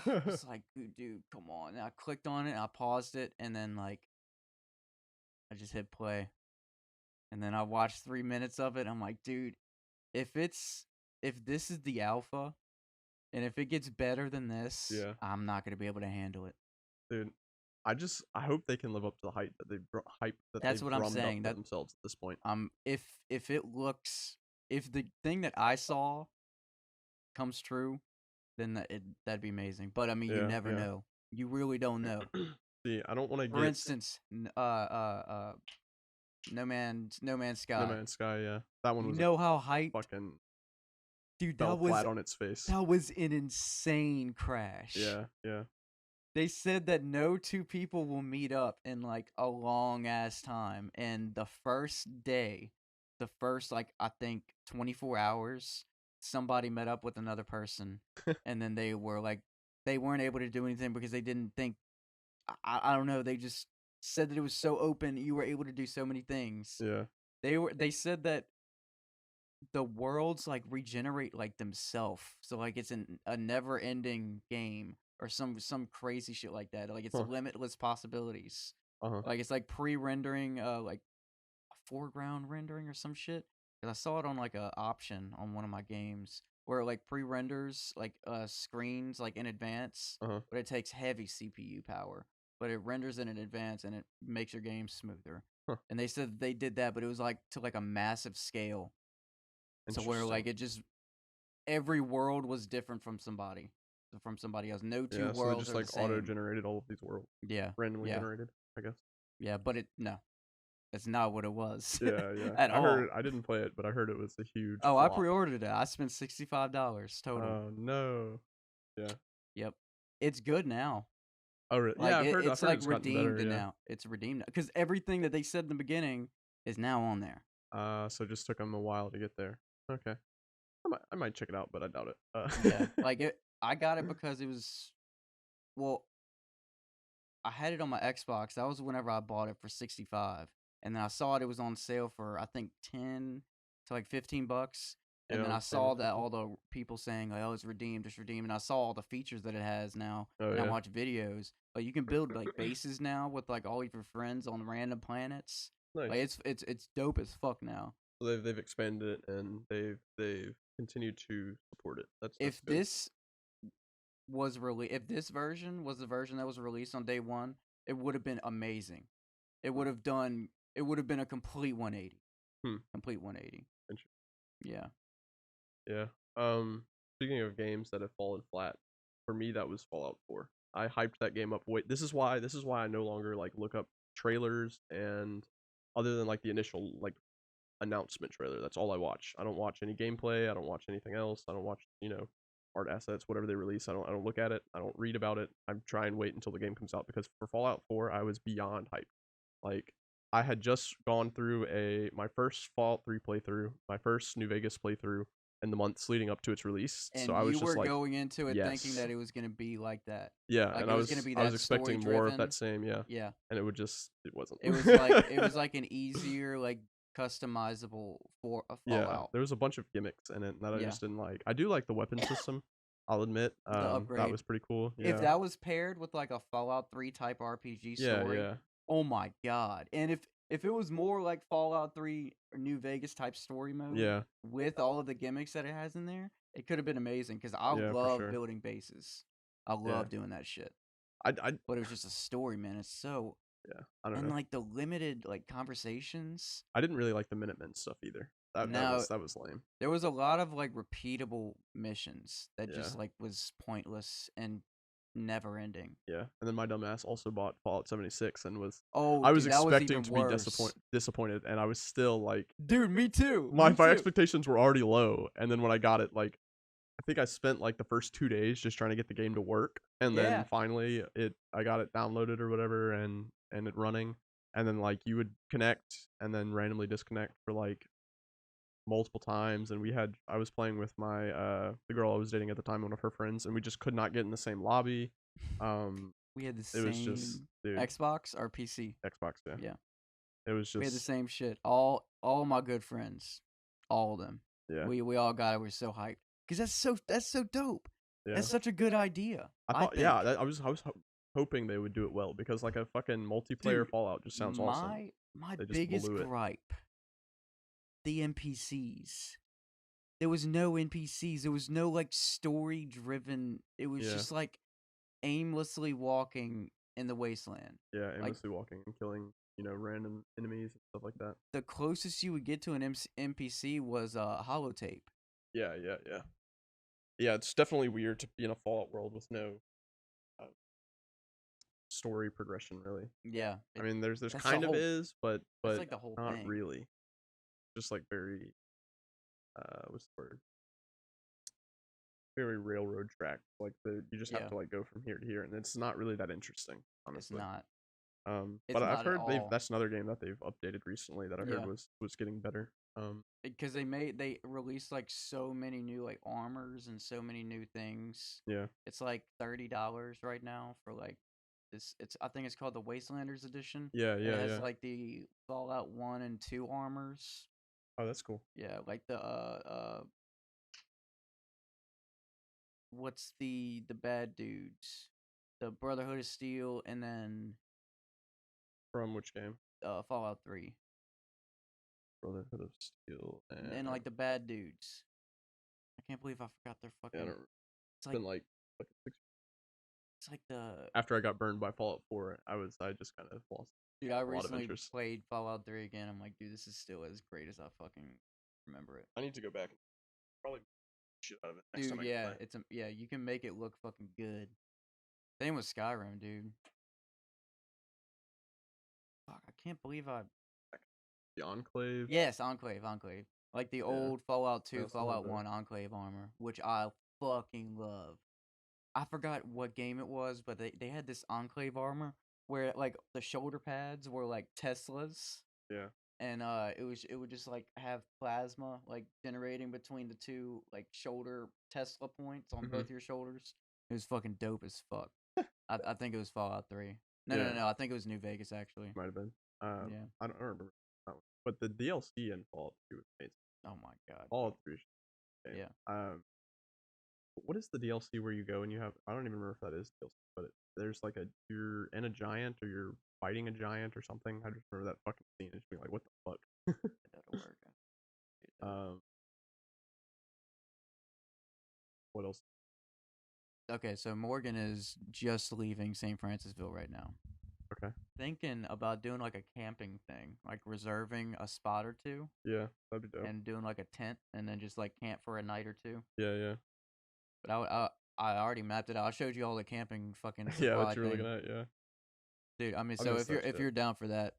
it's like, dude, come on. And I clicked on it, and I paused it, and then like I just hit play, and then I watched 3 minutes of it. I'm like, dude, if this is the alpha, and if it gets better than this, Yeah. I'm not gonna be able to handle it. Dude, I hope they can live up to the hype that That's they've what I'm drummed up saying. for That themselves at this point. if it looks, if the thing that I saw comes true, then that'd be amazing. But I mean, you Yeah, never yeah. know. You really don't know. See, I don't want to For get instance, No Man's No Sky. Man's Sky. Yeah, that one You was know how hyped, fucking dude. fell flat on its face. That was an insane crash. Yeah, yeah. They said that no two people will meet up in like a long ass time, and the first day, the first like I think 24 hours, somebody met up with another person, and then they were like they weren't able to do anything because they didn't think. I don't know. They just said that it was so open. You were able to do so many things. Yeah. They said that the worlds like regenerate like themselves. So like it's a never ending game or some crazy shit like that. Like it's Huh. limitless possibilities. Uh-huh. Like it's like pre-rendering like foreground rendering or some shit. Cuz I saw it on like a option on one of my games where it like pre-renders like screens like in advance, Uh-huh. but it takes heavy CPU power. But it renders it in advance and it makes your game smoother. Huh. And they said they did that, but it was like to like a massive scale. So where like Interesting. it just every world was different from somebody else. No two Yeah, so they worlds just are like the same. auto-generated all of these worlds, Yeah, randomly yeah, generated, I guess. yeah. But no, that's not what it was. Yeah, yeah. At all. I didn't play it, but I heard it was a huge Oh, I flop. pre-ordered it. I spent $65 total. Oh no. Yeah. Yep, it's good now. Oh really? Like Yeah, I've heard it's it's like gotten redeemed better, yeah. now. It's redeemed because everything that they said in the beginning is now on there. So it just took them a while to get there. Okay. I might check it out, but I doubt it. Yeah, like it. I got it because it was well. I had it on my Xbox. That was whenever I bought it for 65. And then I saw it was on sale for I think 10 to like $15. And Yeah, then on I sale or saw that something. all the people saying like, "Oh, it's redeemed, it's redeemed." And I saw all the features that it has now. Oh And I yeah. watch videos. Like you can build like bases now with like all of your friends on random planets. Like Nice. it's dope as fuck now. So they've expanded it and they've continued to support it. That's If good. this if this version was the version that was released on day 1, it would have been amazing. It would have been a complete 180. Hmm. Complete 180. Interesting. Yeah. Yeah. Speaking of games that have fallen flat, for me that was Fallout 4. I hyped that game up. Wait, this is why I no longer like look up trailers and other than like the initial like announcement trailer. That's all I watch. I don't watch any gameplay. I don't watch anything else. I don't watch, art assets, whatever they release. I don't look at it. I don't read about it. I try and wait until the game comes out because for Fallout 4, I was beyond hyped. Like I had just gone through my first Fallout 3 playthrough, my first New Vegas playthrough in the months leading up to its release. And so I was you just were like, going into it thinking yes. that it was going to be like that. Yeah, Like and it was going to be I was that expecting more of story-driven. that same, yeah. Yeah. And it wasn't. It was like an easier like customizable for a Yeah, Fallout. there was a bunch of gimmicks in it that I Yeah. just didn't like. I do like the weapon system. I'll admit, The that upgrade. was pretty cool. Yeah, If that was paired with like a Fallout 3 type RPG story, yeah. oh my god. And if it was more like Fallout 3 or New Vegas type story mode Yeah. with all of the gimmicks that it has in there, it could have been amazing because I Yeah, for love sure. building bases. I Yeah. love doing that shit. I But it was just a story, man. It's so yeah, I don't and know. like the limited like conversations. I didn't really like the Minutemen stuff either. That Now was lame. there was a lot of like repeatable missions that Yeah. just like was pointless and never ending. Yeah, and then my dumb ass also bought Fallout 76 and Oh, I was dude, that was expecting even to be worse. disappointed, and I was still like, Dude, me too. my me too. expectations were already low, and then when I got it, like, I think I spent like the first 2 days just trying to get the game to work, and Yeah. then finally I got it downloaded or whatever, and it running, and then like you would connect and then randomly disconnect for like multiple times, and I was playing with my the girl I was dating at the time, one of her friends, and we just could not get in the same lobby. We had the It same was just, dude, Xbox or PC. Xbox, yeah. Yeah. It was We had the just, same shit. All my good friends, all of them. yeah, We all got it. We're so hyped because that's so dope. yeah. That's such a good idea. I thought, think. yeah, I was hoping they would do it well because like a fucking multiplayer Dude, Fallout just sounds awesome. My They just biggest blew it. gripe, the NPCs. There was no NPCs. There was no like story driven. It was Yeah. just like aimlessly walking in the wasteland. Yeah, aimlessly walking and killing, random enemies and stuff like that. The closest you would get to an NPC was holotape. Yeah. Yeah, it's definitely weird to be in a Fallout world with no uh, story progression, really. Yeah, I mean, there's that's the kind of whole- is, but that's like the whole not thing. really. Just like very, what's the word? Very railroad track. Like you just have Yeah. to like go from here to here, and it's not really that interesting, It's honestly. not. But I've not at heard all. that's another game that they've updated recently that I heard Yeah. was getting better. Because they released like so many new like armors and so many new things. Yeah. It's like $30 right now for like this. I think it's called the Wastelanders edition. Yeah, It has yeah. like the Fallout 1 and 2 armors. Oh, that's cool. Yeah, like the what's the bad dudes? The Brotherhood of Steel and then From which game? Fallout 3. Brotherhood of Steel And like the bad dudes. I can't believe I forgot their yeah, I fucking. don't, It's it's like been like 6 it's like the after I got burned by Fallout 4, I just kind of lost dude. I a lot of recently interest. played Fallout 3 again. I'm like, dude, this is still as great as I fucking remember it. I need to go back and probably shit out of it next Dude, time I yeah, play. it's yeah, you can make it look fucking good. Same with Skyrim, dude. Fuck, I can't believe I. The Enclave. Yes, Enclave. Like the old Fallout 2, also have Fallout those. 1 Enclave armor, which I fucking love. I forgot what game it was, but they had this Enclave armor where like the shoulder pads were like Teslas. Yeah. And it would just like have plasma like generating between the two like shoulder Tesla points on both your shoulders. It was fucking dope as fuck. I think it was Fallout 3. No. I think it was New Vegas actually. Might have been. Yeah. I don't remember that one. But the DLC in Fallout 2 was amazing. Oh my god. Fallout 3 is game. Yeah. What is the DLC where you go and you have? I don't even remember if that is DLC, but there's like you're in a giant or you're fighting a giant or something. I just remember that fucking scene and just being like, what the fuck? That'll work. What else? Okay, so Morgan is just leaving St. Francisville right now. Okay. Thinking about doing like a camping thing, like reserving a spot or two. Yeah, that'd be dope. And doing like a tent and then just like camp for a night or two. Yeah. But I already mapped it out. I showed you all the camping fucking supply Yeah, what you were thing. looking at, yeah. Dude, I mean, I so missed if that you're shit. down for that,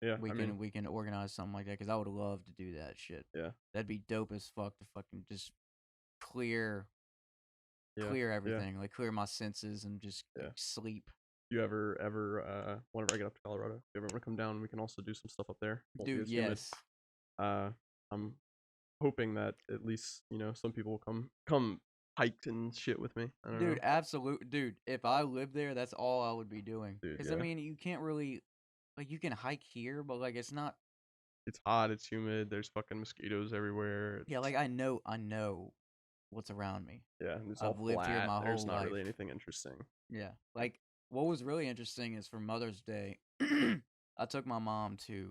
Yeah, we can organize something like that because I would love to do that shit. Yeah. That'd be dope as fuck to fucking just clear yeah, everything, like clear my senses and just like, sleep. You ever whenever I get up to Colorado, if you ever want to come down, we can also do some stuff up there. Won't be Dude, as humid. yes. I'm hoping that at least some people will come hike and shit with me. I don't know. Dude, absolute dude. If I lived there, that's all I would be doing. Dude, Because yeah. I mean, you can't really like you can hike here, but like it's not. It's hot. It's humid. There's fucking mosquitoes everywhere. Yeah, like I know what's around me. Yeah, and it's I've all lived flat. here my There's whole not life. really anything interesting. Yeah, like what was really interesting is for Mother's Day, I took my mom to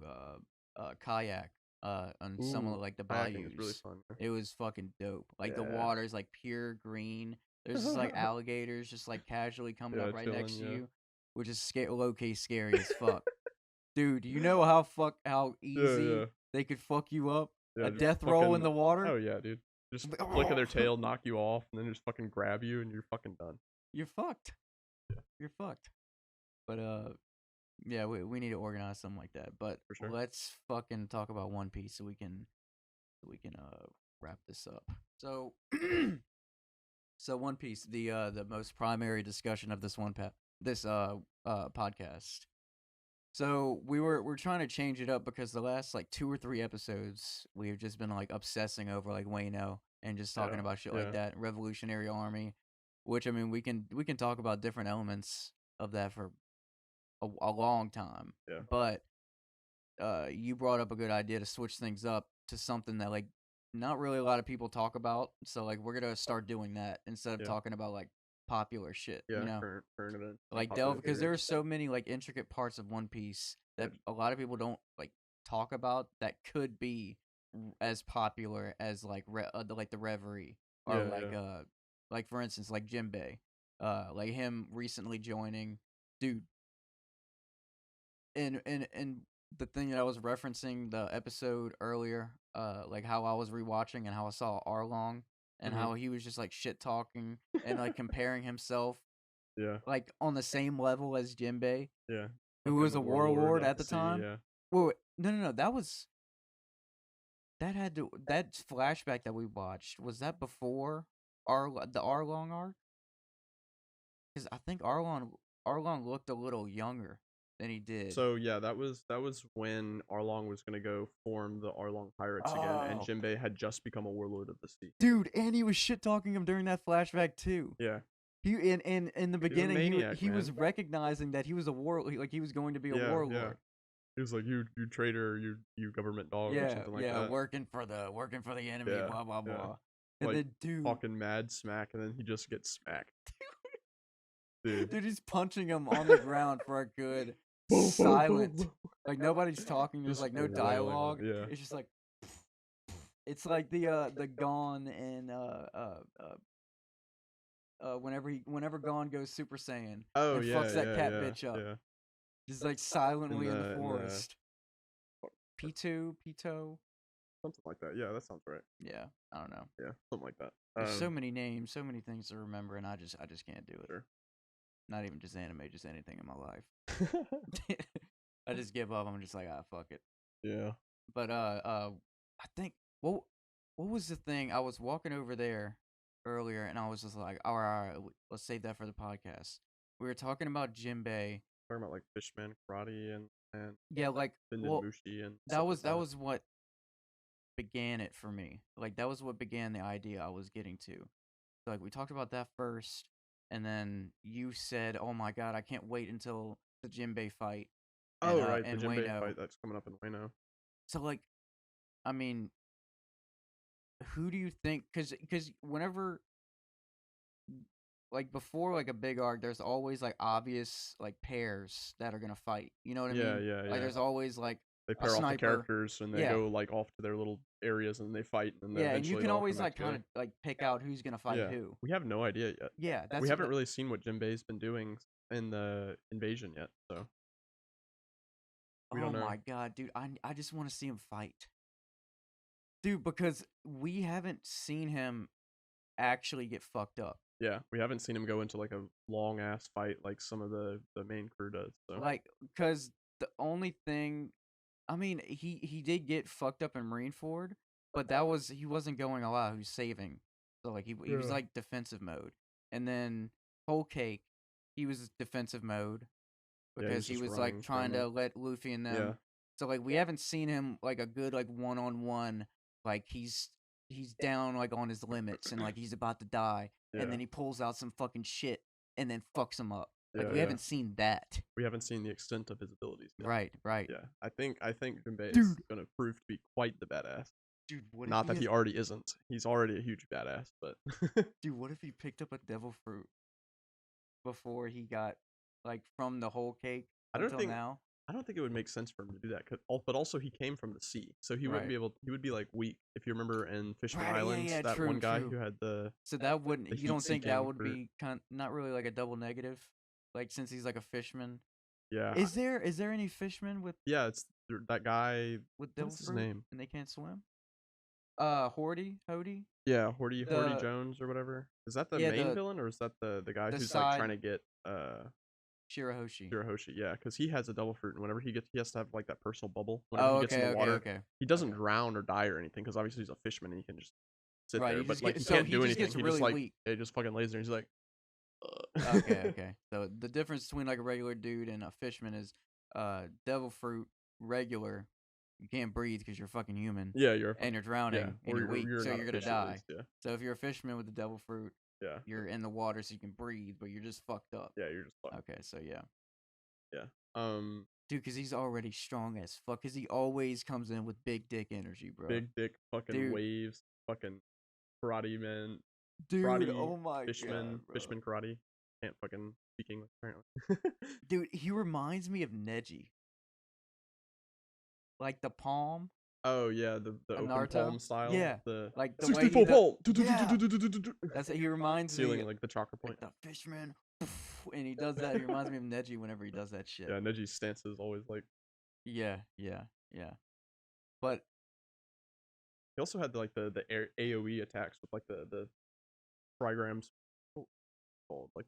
kayak on some of like the Kayaking bayous. is really fun. Yeah. It was fucking dope. Like the Yeah. water is like pure green. There's just like alligators just like casually coming up right next to you, which is low key scary as fuck. Dude, you know how easy they could fuck you up? Yeah, A just death roll in the water? Oh yeah, dude. Just flick of their tail, knock you off, and then just fucking grab you, and you're fucking done. You're fucked. Yeah. You're fucked. But yeah, we need to organize something like that. But For sure. let's fucking talk about One Piece so we can wrap this up. So so One Piece, the most primary discussion of this podcast. So we're trying to change it up because the last like 2 or 3 episodes we've just been like obsessing over like Wano and just talking about shit like that, Revolutionary Army, which I mean we can talk about different elements of that for a long time. Yeah. But you brought up a good idea to switch things up to something that like not really a lot of people talk about. So like we're gonna start doing that instead of talking about like popular shit. Yeah, you know, current events. like delve because there are so many like intricate parts of One Piece that a lot of people don't like talk about that could be as popular as like the Reverie or like for instance like Jinbei, like him recently joining. Dude, and the thing that I was referencing the episode earlier, like how I was rewatching and how I saw Arlong and Mhm. how he was just like shit talking and like comparing himself Yeah, like on the same level as Jinbei, yeah. who Fucking was a warlord of at the sea, time. Yeah. Wait, no, that flashback that we watched, was that before the Arlong arc? Because I think Arlong looked a little younger than he did. So yeah, that was when Arlong was gonna go form the Arlong Pirates again, and Oh. Jinbei had just become a warlord of the sea. Dude, and he was shit talking him during that flashback too. Yeah, He in the beginning maniac, he was man. recognizing that he was a like he was going to be a yeah. warlord. He was like, "You traitor, you government dog," or something like that. working for the enemy, Yeah, blah blah yeah. blah. And Like, then dude, talking mad smack, and then he just gets smacked. Dude. dude, he's punching him on the ground for a good Boom, boom, boom, silent. boom. Like nobody's talking. There's Just like no wailing him, dialogue. yeah. It's just like it's like the Gon and whenever Gon goes Super Saiyan Oh and yeah, fucks that yeah, cat yeah, bitch up. yeah. Just like silently in the in the- forest. P2, Pito. Something like that. Yeah, that sounds right. Yeah, I don't know. Yeah, something like that. There's so many names, so many things to remember, and I just can't do it. Sure. Not even just anime, just anything in my life. I just give up. I'm just like, fuck it. Yeah. But I think what was the thing? I was walking over there earlier, and I was just like, all right, let's save that for the podcast. We were talking about Jinbei. Talking about like Fishman karate and Yeah, like Linden Mushi and that stuff was like was what began it for me. Like that was what began the idea I was getting to. So, like we talked about that first, and then you said, "Oh my god, I can't wait until the Jinbei fight." Oh and, right, the and Jinbei Wano. fight that's coming up in Wano. So like, I mean, who do you think? Because whenever, like before, like a big arc, there's always like obvious like pairs that are gonna fight. You know what I Yeah, mean? yeah, Like yeah. there's always like They a pair off the sniper. characters and they Yeah. go like off to their little areas and they fight and then Yeah, and you eventually can they all always come back like kind of like pick out who's gonna fight Yeah. who. We have no idea yet. Yeah, that's We haven't really seen what Jinbei's been doing in the invasion yet, so we don't know. Oh my god, dude! I just want to see him fight, dude, because we haven't seen him actually get fucked up. Yeah, we haven't seen him go into like a long ass fight like some of the main crew does. So Like, because the only thing, I mean, he did get fucked up in Marineford, but he wasn't going all out. He was saving, so like he was Yeah. like defensive mode, and then Whole Cake, he was defensive mode Yeah, because he's he just was running like from trying to them. let Luffy and them. Yeah. So like we haven't seen him like a good like 1-on-1, like he's down like on his limits and like he's about to die, Yeah. and then he pulls out some fucking shit and then fucks him up. Like Yeah, we yeah. haven't seen that. We haven't seen the extent of his abilities yet. Right. Yeah, I think Jinbei is Dude. gonna prove to be quite the badass. Dude, what Not that he already isn't. He's already a huge badass, but Dude, what if he picked up a devil fruit before he got like from the Whole Cake I don't until think- now? I don't think it would make sense for him to do that. But also he came from the sea, so he wouldn't Right. be able. He would be like weak. If you remember in Fishman Right, yeah, Islands, yeah, that true, one guy true. who had the So that wouldn't the you don't heat think that seeking would fruit. be not really like a double negative? Like since he's like a fishman. yeah Is there any fishmen with yeah it's that guy. devil What's his fruit name? and they can't swim? Hody? Yeah, Horty The- Jones or whatever. Is that the Yeah, main the- villain or is that the guy the who's side- like trying to get Shirahoshi. Shirahoshi? Yeah, because he has a devil fruit, and whenever he has to have like that personal bubble. Whenever he gets in the water, okay. he doesn't drown or die or anything because obviously he's a fisherman and he can just sit Right, there. he But just like gets- he so can't he do just anything. gets He really just like weak. he just fucking lays there. And he's like, Okay. So the difference between like a regular dude and a fishman is devil fruit regular, you can't breathe because you're fucking human yeah, you're and you're drowning and or you're weak, so not you're a gonna fish at die. least, Yeah, So if you're a fisherman with the devil fruit, yeah, you're in the water so you can breathe, but you're just fucked up. yeah. You're just fucked. Okay, so yeah. Um, Dude, because he's already strong as fuck. Because he always comes in with big dick energy, bro. big dick, fucking Dude. waves, fucking karate man, Dude, karate oh my fishman, god, bro. fishman karate. Can't fucking speak English apparently. Dude, he reminds me of Neji. Like the palm. Oh yeah, the open Naruto? palm style. Yeah, the like the way 64 he palm. Yeah. That's he reminds Ceiling me like the chakra point. like the fishman. and he does that. He reminds me of Neji whenever he does that shit. Yeah, Neji's stance is always like. Yeah. But He also had like the AOE attacks with like the trigrams. What was it called? Like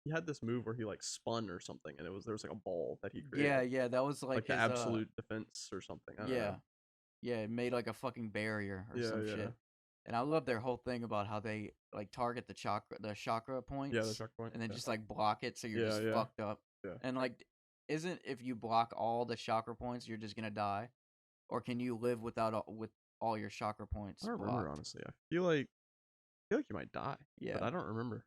he had this move where he like spun or something, and there was like a ball that he created. yeah, that was like the his absolute defense or something. I don't know. Yeah, it made like a fucking barrier or Yeah, some yeah. shit. And I love their whole thing about how they like target the chakra points. Yeah, the chakra point. And then yeah. just like block it so you're Yeah, just yeah. fucked up. Yeah. And like, isn't if you block all the chakra points, you're just gonna die, or can you live without with all your chakra points? I don't remember blocked? honestly. I feel like you might die. Yeah. But I don't remember.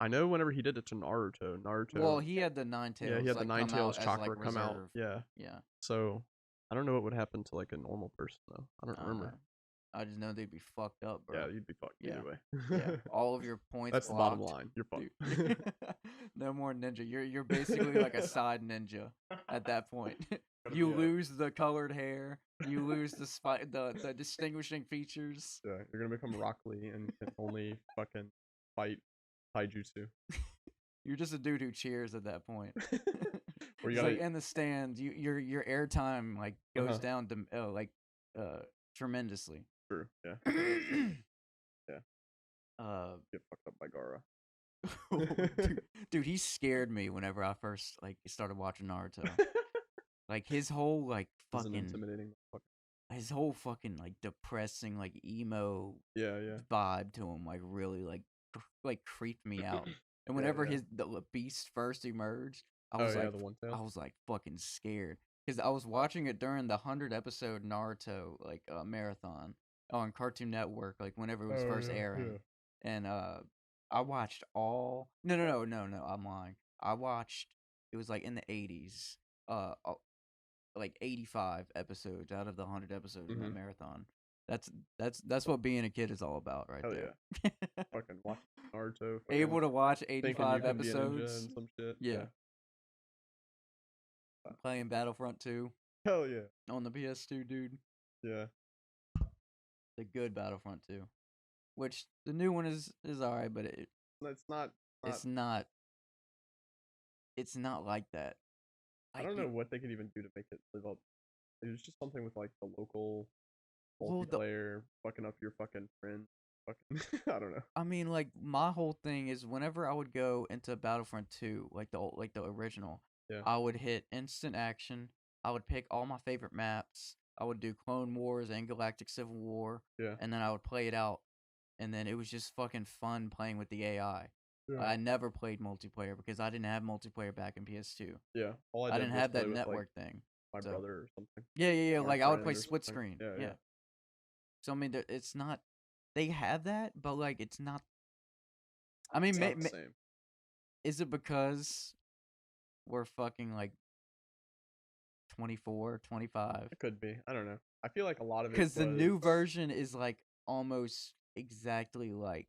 I know whenever he did it to Naruto. Well, he had the nine tails. Yeah, he had the like, nine come tails out as, chakra like, come out. reserve. Yeah. Yeah. So I don't know what would happen to like a normal person though. I don't remember. I just know they'd be fucked up, bro. Yeah, you'd be fucked Yeah. either way. Yeah, all of your points. That's blocked. the bottom line. You're fucked. Dude. No more ninja. You're basically like a side ninja at that point. You lose the colored hair. You lose the distinguishing features. Yeah, you're gonna become Rock Lee and can only fucking fight taijutsu. You're just a dude who cheers at that point. Or you It's gotta like in the stands, your airtime like goes down to tremendously. True. Yeah. Yeah. Get fucked up by Gara. dude, he scared me whenever I first like started watching Naruto. Like his whole like He's an fucking intimidating motherfucker. his whole fucking like depressing like emo Yeah. vibe to him like really like creeped me out. And whenever the beast first emerged, I was like the one tail. I was like fucking scared because I was watching it during the 100 episode Naruto like marathon on Cartoon Network like whenever it was first airing. And I watched all no I'm lying. I watched it was like in the 80s like 85 episodes out of the 100 episodes in that marathon. That's what being a kid is all about right Hell there. yeah. Fucking watch Naruto. Able to watch thinking 85 you can be a ninja episodes. and some shit. Yeah. Playing Battlefront 2 Hell yeah. on the PS2, dude. Yeah. The good Battlefront 2. Which the new one is alright, but It's not. it's not like that. I don't know what they could even do to make it live up. It was just something with like the local Well, multiplayer fucking up your fucking friend. Fucking, I don't know. I mean, like my whole thing is whenever I would go into Battlefront 2, like the original, Yeah. I would hit instant action. I would pick all my favorite maps. I would do Clone Wars and Galactic Civil War. Yeah. And then I would play it out. And then it was just fucking fun playing with the AI. Yeah. I never played multiplayer because I didn't have multiplayer back in PS2. Yeah. All I didn't was have play that with, network like, thing. my so- brother or something. Yeah. Or Like a I would play friend or split something. screen. Yeah. So I mean, it's not. They have that, but like it's not. I mean, It's not the same. is it because we're fucking like 24, 25? It could be. I don't know. I feel like a lot of it. Because the new version is like almost exactly like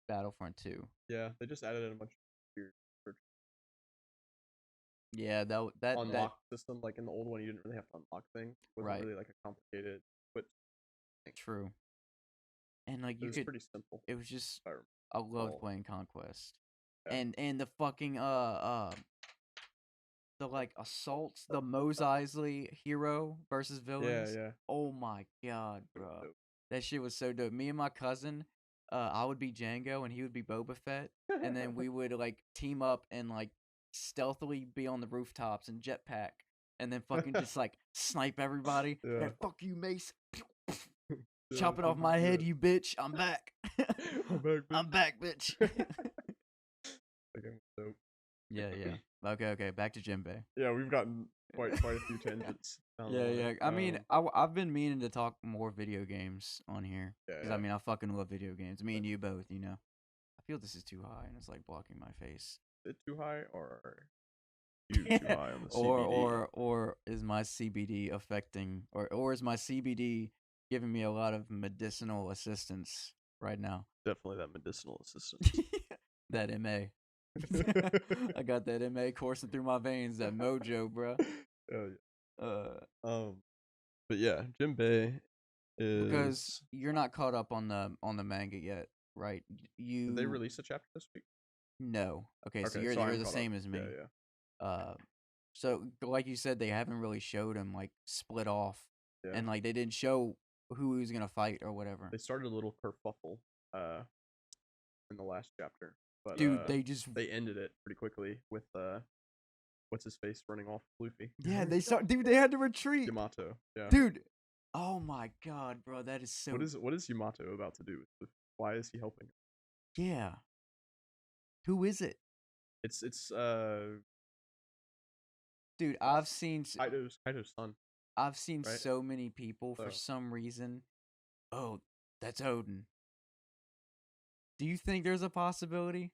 Battlefront 2. Yeah, they just added in a bunch of weird Yeah, that unlock system. Like in the old one, you didn't really have to unlock things. It wasn't Right. really like a complicated. But true. And like it you was could, pretty simple. it was just if I remember. I loved Well, playing Conquest. yeah. And the fucking the like assaults, the Mos Eisley hero versus villains. Yeah. Oh my god, It was bro. dope. That shit was so dope. Me and my cousin, I would be Django and he would be Boba Fett, and then we would like team up and like stealthily be on the rooftops and jetpack, and then fucking just like snipe everybody. Yeah. Hey, fuck you, Mace. Yeah, Chop it that off was my head, good. you bitch. I'm back. I'm back, bitch. I'm back, bitch. Okay, so Yeah. Okay. Back to Jinbei. yeah, we've gotten quite a few tangents. down the Yeah. line. I mean, I've been meaning to talk more video games on here. Yeah, Because yeah. I mean, I fucking love video games. Me and you both, you know. I feel this is too high and it's like blocking my face. Is it too high or are you too high on the CBD? Or is my CBD affecting or is my CBD giving me a lot of medicinal assistance right now? Definitely that medicinal assistance. That MA. I got that MA coursing through my veins, that mojo, bro. Hell yeah. But yeah, Jinbei is. Because you're not caught up on the manga yet, right? Did they release a chapter this week? No. Okay, so Okay, you're so I'm the caught up. same as me. Yeah, yeah, So like you said, they haven't really showed him like split off, yeah. and like they didn't show who he was gonna fight or whatever. They started a little kerfuffle in the last chapter, but Dude, they just they ended it pretty quickly with what's his face running off Luffy. yeah, they saw dude, they had to retreat. Yamato. Yeah. Dude, oh my god, bro, that is so What is Yamato about to do with Luffy? Why is he helping? yeah. Who is it? It's Dude, I've seen Kaido's son. Right? so many people for So- some reason. Oh, that's Odin. Do you think there's a possibility?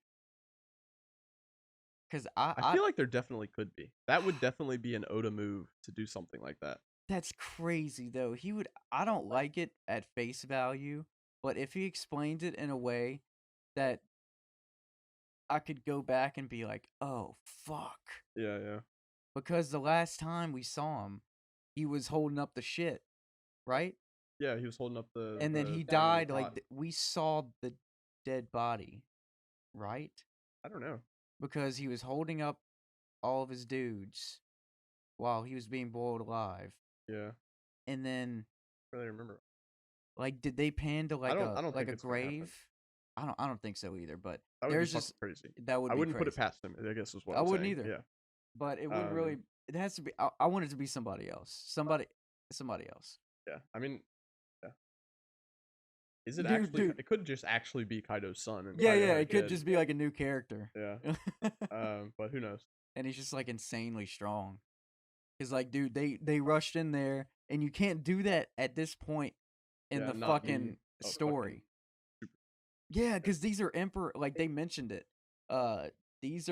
Because I feel like there definitely could be. That would definitely be an Oda move to do something like that. that's crazy though. He would I don't like it at face value, but if he explained it in a way that I could go back and be like, "Oh, fuck." Yeah, yeah. Because the last time we saw him, he was holding up the shit, right? Yeah, he was holding up the And then the he thing in the died pot. we saw the dead body, right? I don't know. Because he was holding up all of his dudes while he was being boiled alive. Yeah. And then I really remember. like did they pan to like I don't like think a it's gonna happen. grave? I don't think so either, but That would there's be just fucking crazy. that would I be wouldn't put it crazy. past him, I guess is what I I'm wouldn't saying. either. Yeah. But it would really it has to be I want it to be somebody else. Somebody else. Yeah. I mean, yeah. Is it Dude, actually dude. it could just actually be Kaido's son and Yeah, Kaido yeah, had a it could kid. just be like a new character. Yeah. But who knows? And he's just like insanely strong. Cause like, dude, they rushed in there, and you can't do that at this point in Yeah, the not be fucking a story. super- Yeah, cause these are emperor. Like they mentioned it. This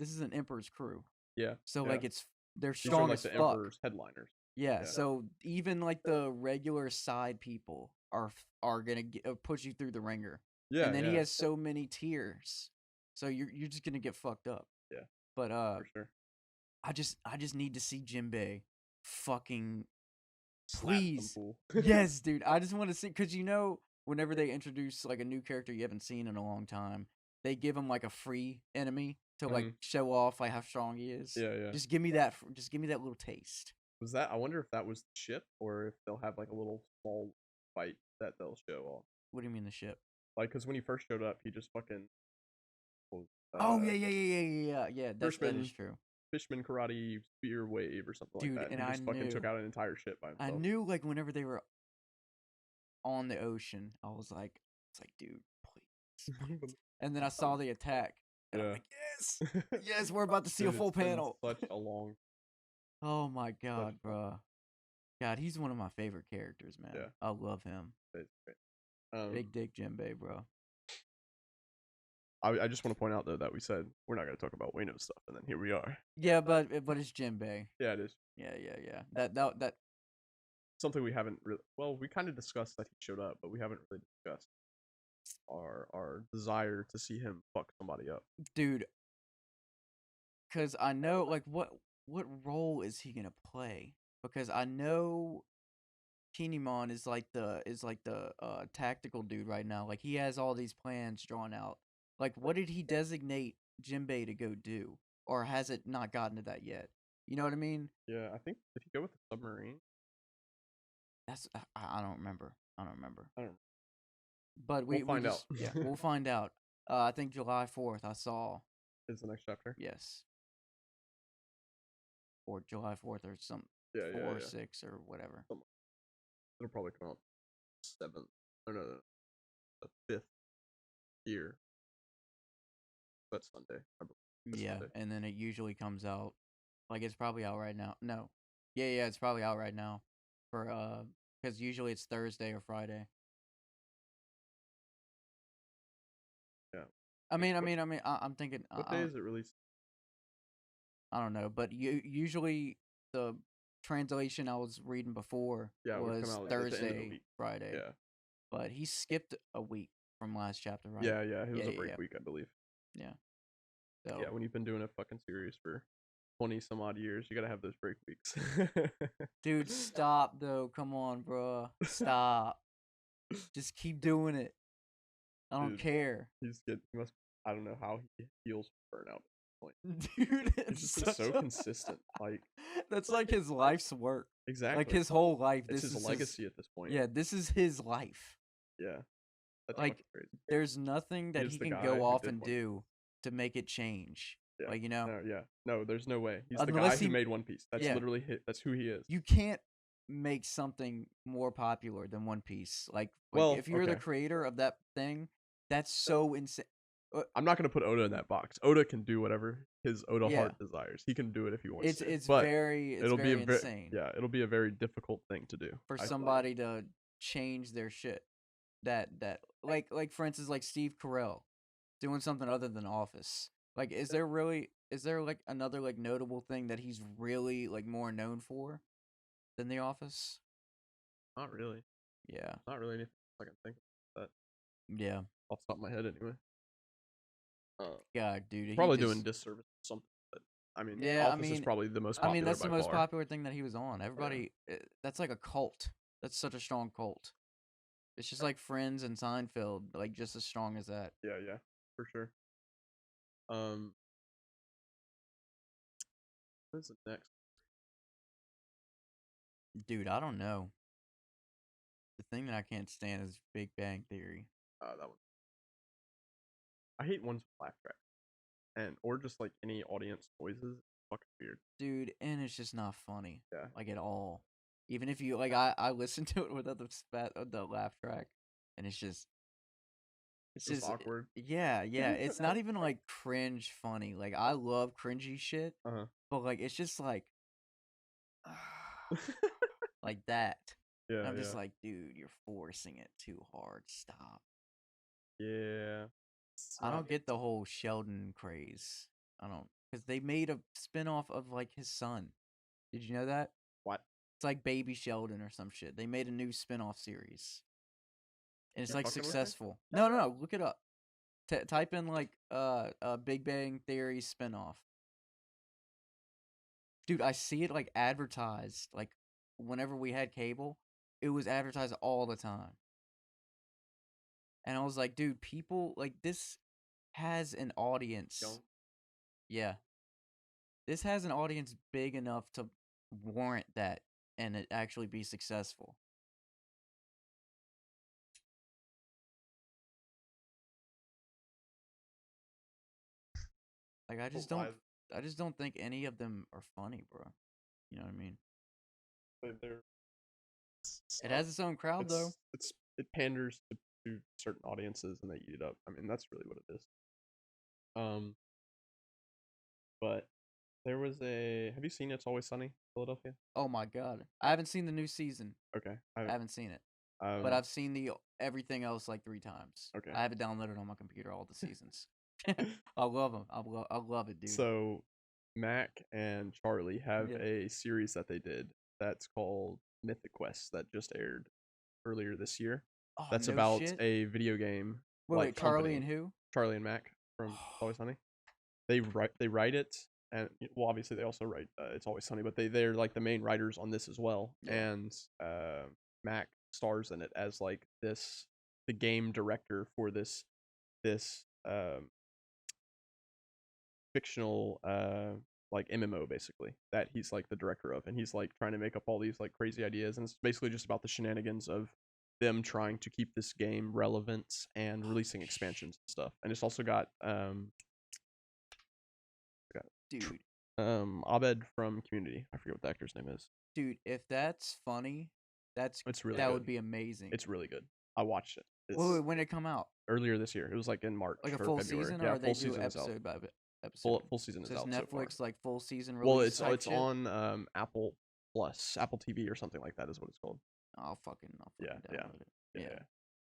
is an emperor's crew. Yeah. So yeah. like they're These are strong like as the fuck. Emperor's headliners. Yeah, Yeah. so even like the regular side people are gonna push you through the ringer. Yeah. And then yeah, he has so many tiers, so you're just gonna get fucked up. Yeah. But for sure. I just need to see Jinbei fucking Slap some please. fool. Yes, dude. I just want to see because whenever they introduce like a new character you haven't seen in a long time, they give him like a free enemy to like show off like how strong he is. Yeah, yeah. Just give me that. Just give me that little taste. Was that? I wonder if that was the ship or if they'll have like a little small fight that they'll show off. What do you mean the ship? Like, because when he first showed up, he just fucking. Was, Oh yeah. That Fishman- is true. Fishman karate spear wave or something Dude, like that. and He just I fucking took knew- out an entire ship by himself. I knew like whenever they were on the ocean, I was like, dude, please. And then I saw the attack, and I'm Yeah. like, yes, yes, we're about to see a Dude, full it's been panel. Such a long. Oh my god, fun. bruh. God, he's one of my favorite characters, man. Yeah. I love him. Phase, right? Big Dick Jinbei, bro. I just want to point out though that we said we're not going to talk about Wano stuff, and then here we are. Yeah, but it's Jinbei. Yeah, it is Yeah. That something we haven't really. Well, we kind of discussed that he showed up, but we haven't really discussed our desire to see him fuck somebody up. dude. Because I know, like, what role is he gonna play? Because I know Kinemon is like the tactical dude right now. Like he has all these plans drawn out. Like, what did he designate Jinbei to go do, or has it not gotten to that yet? You know what I mean? Yeah, I think if you go with the submarine, That's I don't remember. I don't. But We'll find out. Yeah, we'll find out. I think July 4th. I saw Is the next chapter? yes, or July 4th or some Yeah, 4 yeah, or yeah. 6 or whatever. It'll probably come out 7th. No, the 5th year. That's Sunday. I believe. This Yeah, Sunday. and then it usually comes out like it's probably out right now. No, yeah, it's probably out right now for because usually it's Thursday or Friday. Yeah. I'm thinking. What day is it released? I don't know, but usually the translation I was reading before Yeah, it would was come out at the end of the Thursday, week. Friday. Yeah. But he skipped a week from last chapter, right? Yeah. It was a Yeah, break yeah. week, I believe. So Yeah, when you've been doing a fucking series for 20 some odd years, you gotta have those break weeks. dude, stop though. Come on, bro. Stop. Just keep doing it. I don't Dude. care. He must I don't know how he heals burnout at this point. Dude, He's it's just been so such a- consistent. Like That's like his life's work. exactly. Like his whole life. It's This his is legacy at this point. Yeah, this is his life. Yeah. That's Like, fucking crazy. there's nothing that is he the can guy go who off did and One do to make it change. Yeah. Like, you know, No, yeah. No, there's no way. He's the guy Unless who he- made One Piece. That's yeah. literally that's who he is. you can't make something more popular than One Piece. Like Well, if you're the okay. creator of that thing, that's so insane. I'm not gonna put Oda in that box. Oda can do whatever his Oda Yeah. heart desires. He can do it if he wants to. It's but very it'll be very a very insane yeah. It'll be a very difficult thing to do for I feel. somebody to change their shit. That like for instance, like Steve Carell doing something other than Office. Like, is there like another like notable thing that he's really like more known for than The Office? Not really. Yeah, Not really anything I can think of that yeah. off the top of my head anyway. God, dude, he Probably just- doing disservice or something. But I mean, Yeah, I Office is mean- probably the most popular. I mean, that's the by most far. popular thing that he was on. Everybody, that's like a cult. That's such a strong cult. It's just like Friends and Seinfeld, like just as strong as that. Yeah, yeah, for sure. What's the next? Dude, I don't know. The thing that I can't stand is Big Bang Theory. That one. I hate ones with laugh track, or just like any audience noises. It's fucking weird. Dude, and it's just not funny. Yeah. Like at all. Even if you like I listened to it without the laugh track, and it's just Just awkward. Yeah, yeah. It's not even like cringe funny. Like I love cringy shit, Uh-huh. but like it's just like like that. Yeah, And I'm yeah. just like, dude, you're forcing it too hard. Stop. Yeah. I don't get the whole Sheldon craze. I don't, because they made a spin-off of like his son. Did you know that? What? It's like Baby Sheldon or some shit. They made a new spin-off series. And it's You're like fucking with me? successful. No, no, no. Look it up. Type in like Big Bang Theory spin-off. Dude, I see it like advertised like whenever we had cable, it was advertised all the time. And I was like, dude, people like this has an audience. Don't. Yeah. This has an audience big enough to warrant that and it actually be successful. Like I just don't think any of them are funny, bro. You know what I mean? It has its own crowd though. It panders to certain audiences and they eat it up. I mean, that's really what it is. But there was have you seen It's Always Sunny in Philadelphia? Oh my god. I haven't seen the new season. Okay. I haven't seen it. Um, But I've seen the everything else like 3 times. Okay. I have it downloaded on my computer, all the seasons. I love them. I love it, dude. So Mac and Charlie have Yeah. a series that they did that's called Mythic Quest that just aired earlier this year. Oh, That's no about shit? a video game. Wait, Charlie and who? Charlie and Mac from It's Always Sunny. They write it, and well, obviously they also write It's Always Sunny, but they're like the main writers on this as well. Yeah. And Mac stars in it as like the game director for this fictional like MMO basically that he's like the director of, and he's like trying to make up all these like crazy ideas, and it's basically just about the shenanigans of them trying to keep this game relevant and releasing expansions and stuff. And it's also got Dude, Abed from Community. I forget what the actor's name is. dude, if that's funny, It's really that good. would be amazing. It's really good. I watched it. It's Wait, when did it come out? earlier this year. It was like in March Like a or full February. season, Yeah, or they full do season is out. episode by episode? Full season is So it's out so far. Netflix like full season release. Well, it's type shit? on Apple Plus, Apple TV or something like that is what it's called. I'll fucking Yeah, download it. Yeah.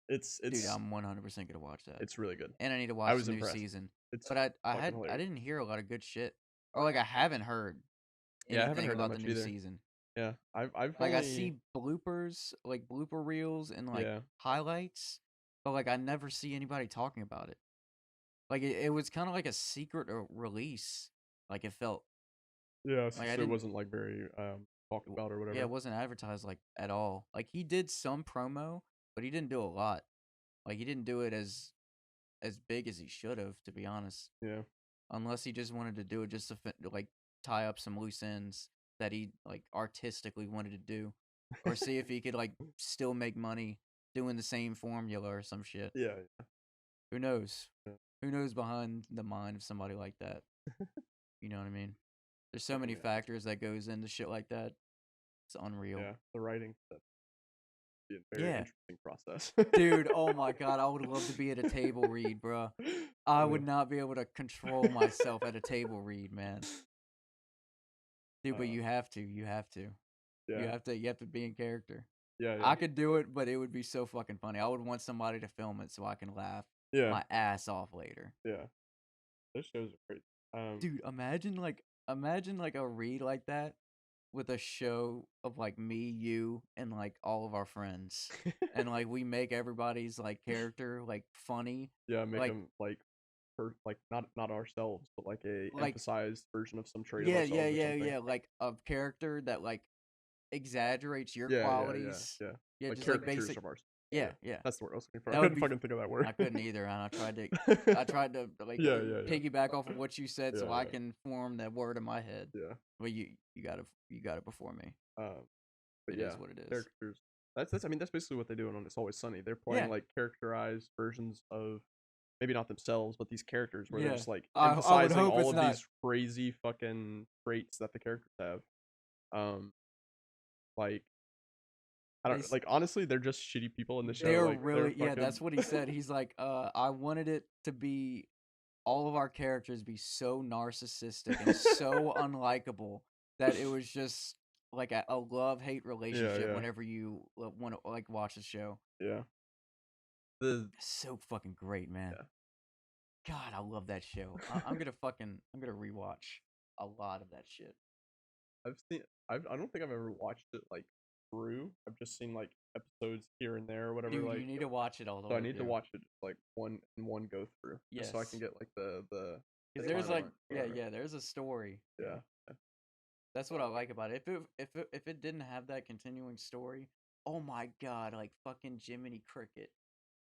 It's Dude, I'm 100% gonna watch that. it's really good. And I need to I watch was the new impressed. season. It's But I fucking hilarious. didn't hear a lot of good shit, or like I haven't heard Yeah, I haven't anything heard that about the much new either. season. Yeah, I've Like I only- see bloopers, like blooper reels and like Yeah. highlights, but like I never see anybody talking about it. Like it was kind of like a secret release. Like it felt. Yeah, Like, I so it didn't- wasn't like very talked about or whatever. Yeah, it wasn't advertised like at all. Like he did some promo, but he didn't do a lot. Like he didn't do it as as big as he should have, to be honest. Yeah. Unless he just wanted to do it just to like tie up some loose ends that he like artistically wanted to do, or see if he could like still make money doing the same formula or some shit. Yeah. Who knows? Yeah. Who knows behind the mind of somebody like that? You know what I mean? There's so many Yeah. factors that goes into shit like that. It's unreal. Yeah. The writing. That's a very Yeah. interesting process. Dude, oh my god, I would love to be at a table read, bro. I would not be able to control myself at a table read, man. Dude, but you have to. You have to. Yeah. You have to be in character. Yeah. I could do it, but it would be so fucking funny. I would want somebody to film it so I can laugh Yeah. my ass off later. Yeah. Those shows are great. Dude, imagine like a read like that with a show of like me, you, and like all of our friends, and like we make everybody's like character like funny. Yeah, make like- them like not ourselves, but like a Like- emphasized version of some trait Yeah, of ourselves. yeah, or yeah, something. yeah. Like a character that like exaggerates your Yeah, qualities. Yeah. Yeah, Like just like caricatures basic. of ours. Yeah, yeah. That's the word I was looking for. That I would couldn't be fucking think of that word. I couldn't either, and I tried to like Yeah. piggyback off of what you said so Yeah, I yeah. can form that word in my head. Yeah. Well, you got it before me. But It yeah, is what it is. characters. That's I mean that's basically what they do on It's Always Sunny. They're playing Yeah. like characterized versions of maybe not themselves, but these characters where Yeah. they're just like I would emphasizing hope all it's of not. these crazy fucking traits that the characters have. Like I They don't s- like honestly, they're just shitty people in the show. They're like, really yeah. fucking- That's what he said. He's like, I wanted it to be all of our characters be so narcissistic and so unlikable that it was just like a love-hate relationship yeah. whenever you want to like watch the show. Yeah. The It's so fucking great, man. Yeah. God, I love that show. I'm gonna rewatch a lot of that shit. I don't think I've ever watched it like through. I've just seen like episodes here and there or whatever. Dude, like you need to watch it all the so way I need to through. watch it like one go through. Just so I can Yes. get like the Because there's like whatever. there's a story. Yeah. That's what I like about it. If it didn't have that continuing story, oh my god, like fucking Jiminy Cricket.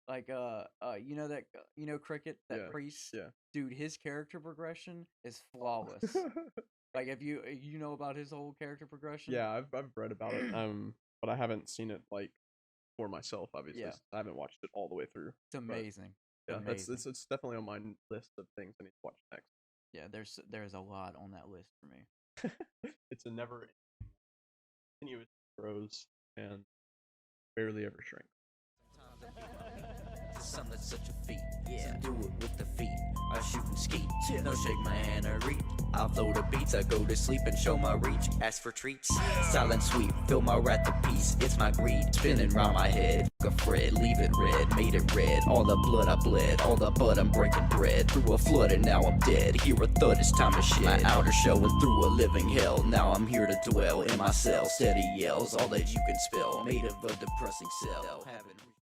Like you know that Cricket, that Yeah, priest? yeah. Dude, his character progression is flawless. Like if you know about his whole character progression? Yeah, I've read about it. But I haven't seen it like for myself. Obviously, Yeah. I haven't watched it all the way through. It's amazing. Yeah, amazing. it's definitely on my list of things I need to watch next. Yeah, there's a lot on that list for me. It's a never continuous grows and barely ever shrinks. Son, that's such a feat. Yeah, do it with the feet. I shoot and ski. No shake my hand or reach. I flow the beats. I go to sleep and show my reach. Ask for treats. Silent sweep. Fill my wrath of peace. It's my greed. Spinning round my head. Fuck a Fred. Leave it red. Made it red. All the blood I bled. All the bud I'm breaking bread. Through a flood and now I'm dead. Hear a thud. It's time to shed. My outer shell went through a living hell. Now I'm here to dwell in my cell. Steady yells. All that you can spell. Made of a depressing cell. Having